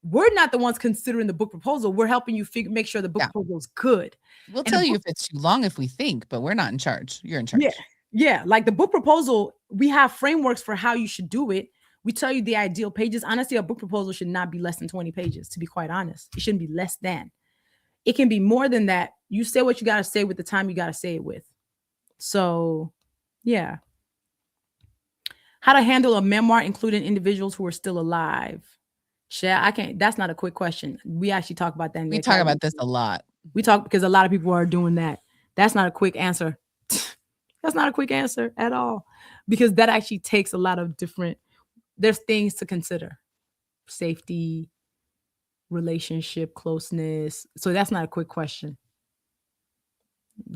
We're not the ones considering the book proposal. We're helping you make sure the book proposal is good. We'll tell you if it's too long if we think, but we're not in charge. You're in charge. Yeah. Like the book proposal, we have frameworks for how you should do it. We tell you the ideal pages. Honestly, a book proposal should not be less than 20 pages, to be quite honest. It shouldn't be less than. It can be more than that. You say what you got to say with the time you got to say it with. So, yeah. How to handle a memoir including individuals who are still alive. I can't. That's not a quick question. We actually talk about that. We talk about this a lot. We talk because a lot of people are doing that. That's not a quick answer. That's not a quick answer at all, because that actually takes a lot of different. There's things to consider: safety, relationship, closeness. So that's not a quick question.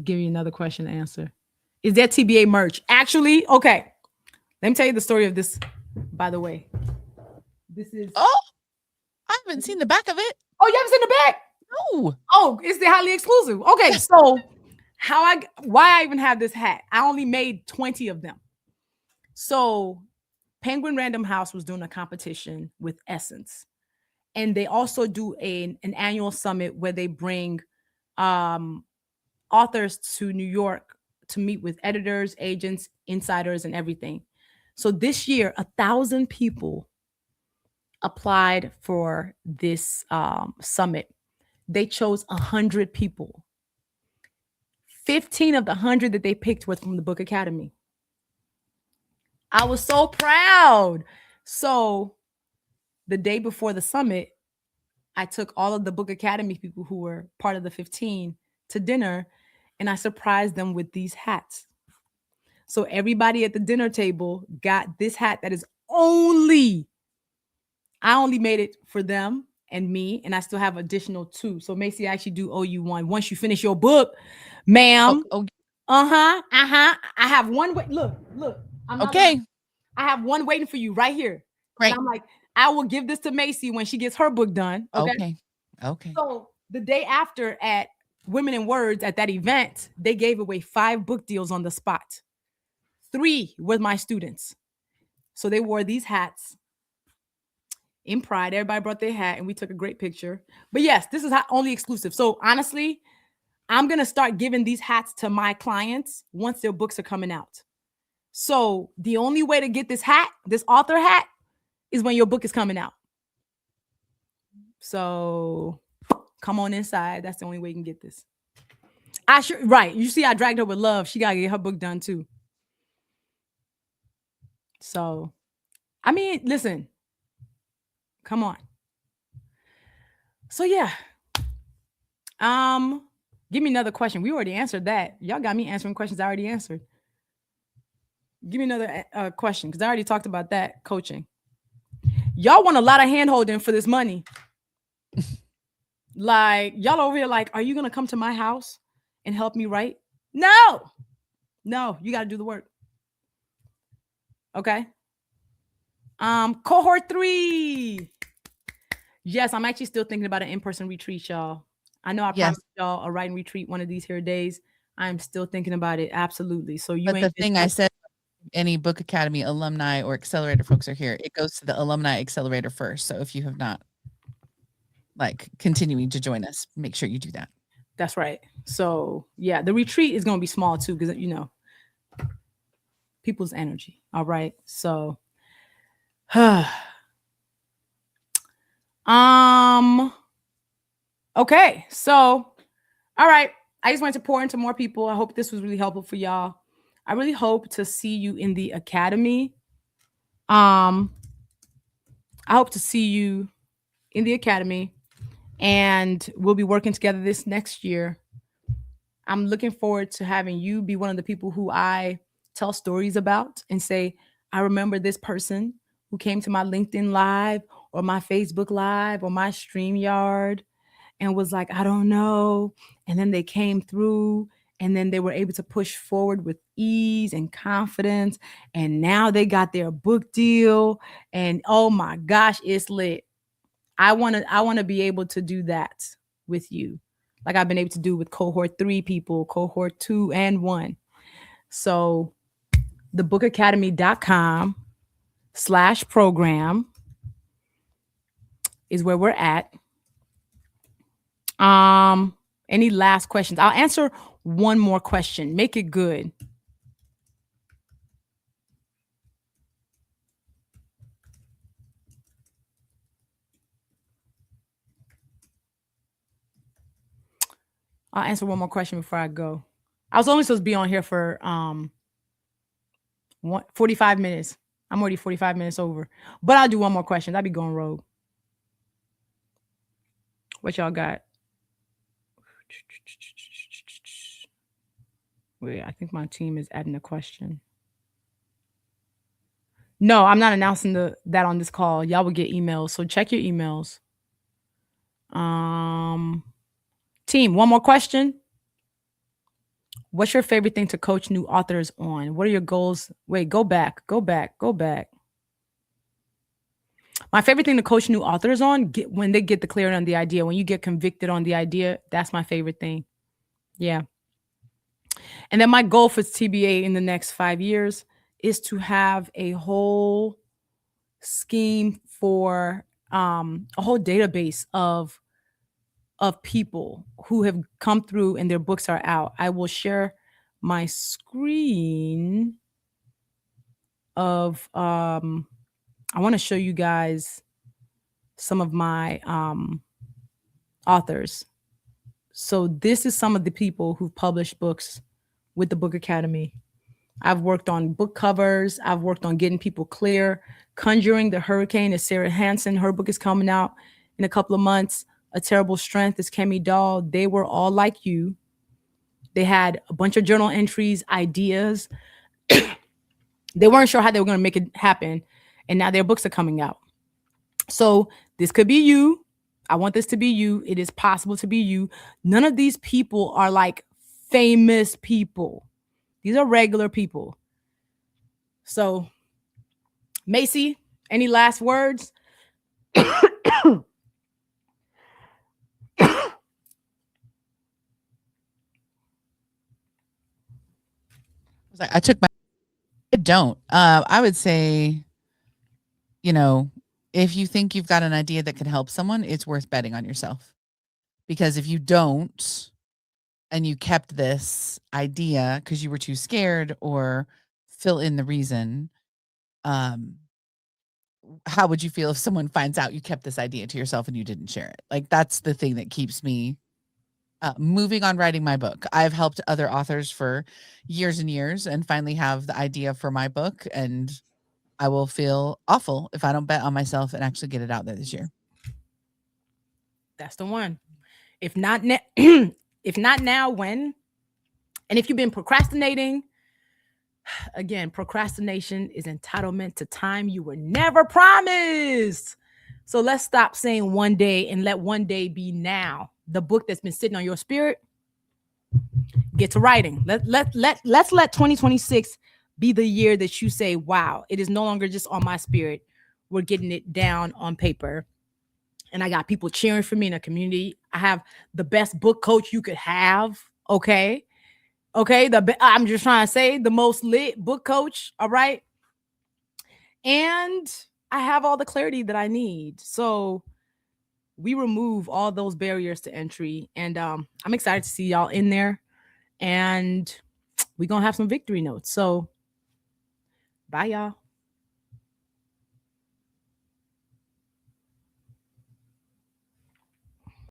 Give you another question to answer. Is there TBA merch? Actually, okay. Let me tell you the story of this. By the way, this is. I haven't seen the back of it. Oh, you haven't seen the back? No. Oh, it's the highly exclusive. Okay, so why I even have this hat? I only made 20 of them. So Penguin Random House was doing a competition with Essence. And they also do an annual summit where they bring authors to New York to meet with editors, agents, insiders, and everything. So this year, 1,000 people applied for this summit. They chose 100 people. 15 of the 100 that they picked was from the Book Academy. I was so proud. So the day before the summit, I took all of the Book Academy people who were part of the 15 to dinner, and I surprised them with these hats. So everybody at the dinner table got this hat that is I only made it for them and me, and I still have additional two. So Macy, I actually do owe you one. Once you finish your book, Oh, ma'am. oh, I have one. Look. I'm not lying. okay, I have one waiting for you right here. And great. I'm like, I will give this to Macy when she gets her book done. Okay. Okay, okay. So the day after at Women in Words at that event, they gave away 5 book deals on the spot. 3 were my students. So they wore these hats in pride. Everybody brought their hat and we took a great picture. But yes, this is only exclusive. So honestly, I'm going to start giving these hats to my clients once their books are coming out. So the only way to get this hat, this author hat, is when your book is coming out. So come on inside. That's the only way you can get this. Right. You see, I dragged her with love. She got to get her book done too. So, I mean, listen, come on. So yeah. Give me another question. We already answered that. Y'all got me answering questions I already answered. Give me another question because I already talked about that coaching. Y'all want a lot of hand holding for this money. Like, y'all over here like, are you going to come to my house and help me write? No, you got to do the work. Okay. Cohort 3. Yes, I'm actually still thinking about an in-person retreat, y'all. I know I promised y'all a writing retreat one of these here days. I'm still thinking about it. Absolutely. So you But the thing I said, any Book Academy alumni or accelerator folks are here, it goes to the alumni accelerator first. So if you have not continuing to join us, make sure you do that. That's right. So yeah, the retreat is going to be small too, because people's energy. All right. So, okay. So, all right. I just wanted to pour into more people. I hope this was really helpful for y'all. I really hope to see you in the academy. I hope to see you in the academy, and we'll be working together this next year. I'm looking forward to having you be one of the people who I tell stories about and say, I remember this person who came to my LinkedIn Live or my Facebook Live or my StreamYard and was like, I don't know. And then they came through and then they were able to push forward with ease and confidence. And now they got their book deal. And oh my gosh, it's lit. I want to be able to do that with you. Like I've been able to do with cohort 3 people, cohort 2 and 1. So thebookacademy.com/program is where we're at. Any last questions? I'll answer one more question. Make it good. I'll answer one more question before I go. I was only supposed to be on here for 45 minutes. I'm already 45 minutes over. But I'll do one more question. I'll be going rogue. What y'all got? Wait, I think my team is adding a question. No, I'm not announcing that on this call. Y'all will get emails. So check your emails. Team, one more question. What's your favorite thing to coach new authors on? What are your goals? Wait, go back. My favorite thing to coach new authors on, when they get the clarity on the idea, when you get convicted on the idea, that's my favorite thing. Yeah. And then my goal for TBA in the next 5 years is to have a whole scheme for a whole database of people who have come through and their books are out. I will share my screen of I want to show you guys some of my authors. So this is some of the people who've published books with the Book Academy. I've worked on book covers. I've worked on getting people clear. Conjuring the Hurricane is Sarah Hansen. Her book is coming out in a couple of months. A Terrible Strength is Kemi Dahl. They were all like you. They had a bunch of journal entries, ideas. They weren't sure how they were going to make it happen. And now their books are coming out. So this could be you. I want this to be you. It is possible to be you. None of these people are like famous people. These are regular people. So, Macy, any last words? I took my. I don't. I would say, you know, if you think you've got an idea that could help someone, it's worth betting on yourself. Because if you don't, and you kept this idea because you were too scared or fill in the reason, um, how would you feel if someone finds out you kept this idea to yourself and you didn't share it? Like, that's the thing that keeps me moving on writing my book. I've helped other authors for years and years and finally have the idea for my book. And I will feel awful if I don't bet on myself and actually get it out there this year. That's the one. If not, if not now, when? And if you've been procrastinating, again, procrastination is entitlement to time you were never promised. So let's stop saying one day and let one day be now. The book that's been sitting on your spirit, get to writing. Let's let 2026 be the year that you say, wow, it is no longer just on my spirit. We're getting it down on paper. And I got people cheering for me in a community. I have the best book coach you could have. Okay. Okay. I'm just trying to say the most lit book coach. All right. And I have all the clarity that I need. So we remove all those barriers to entry. And I'm excited to see y'all in there. And we're going to have some victory notes. So bye, y'all.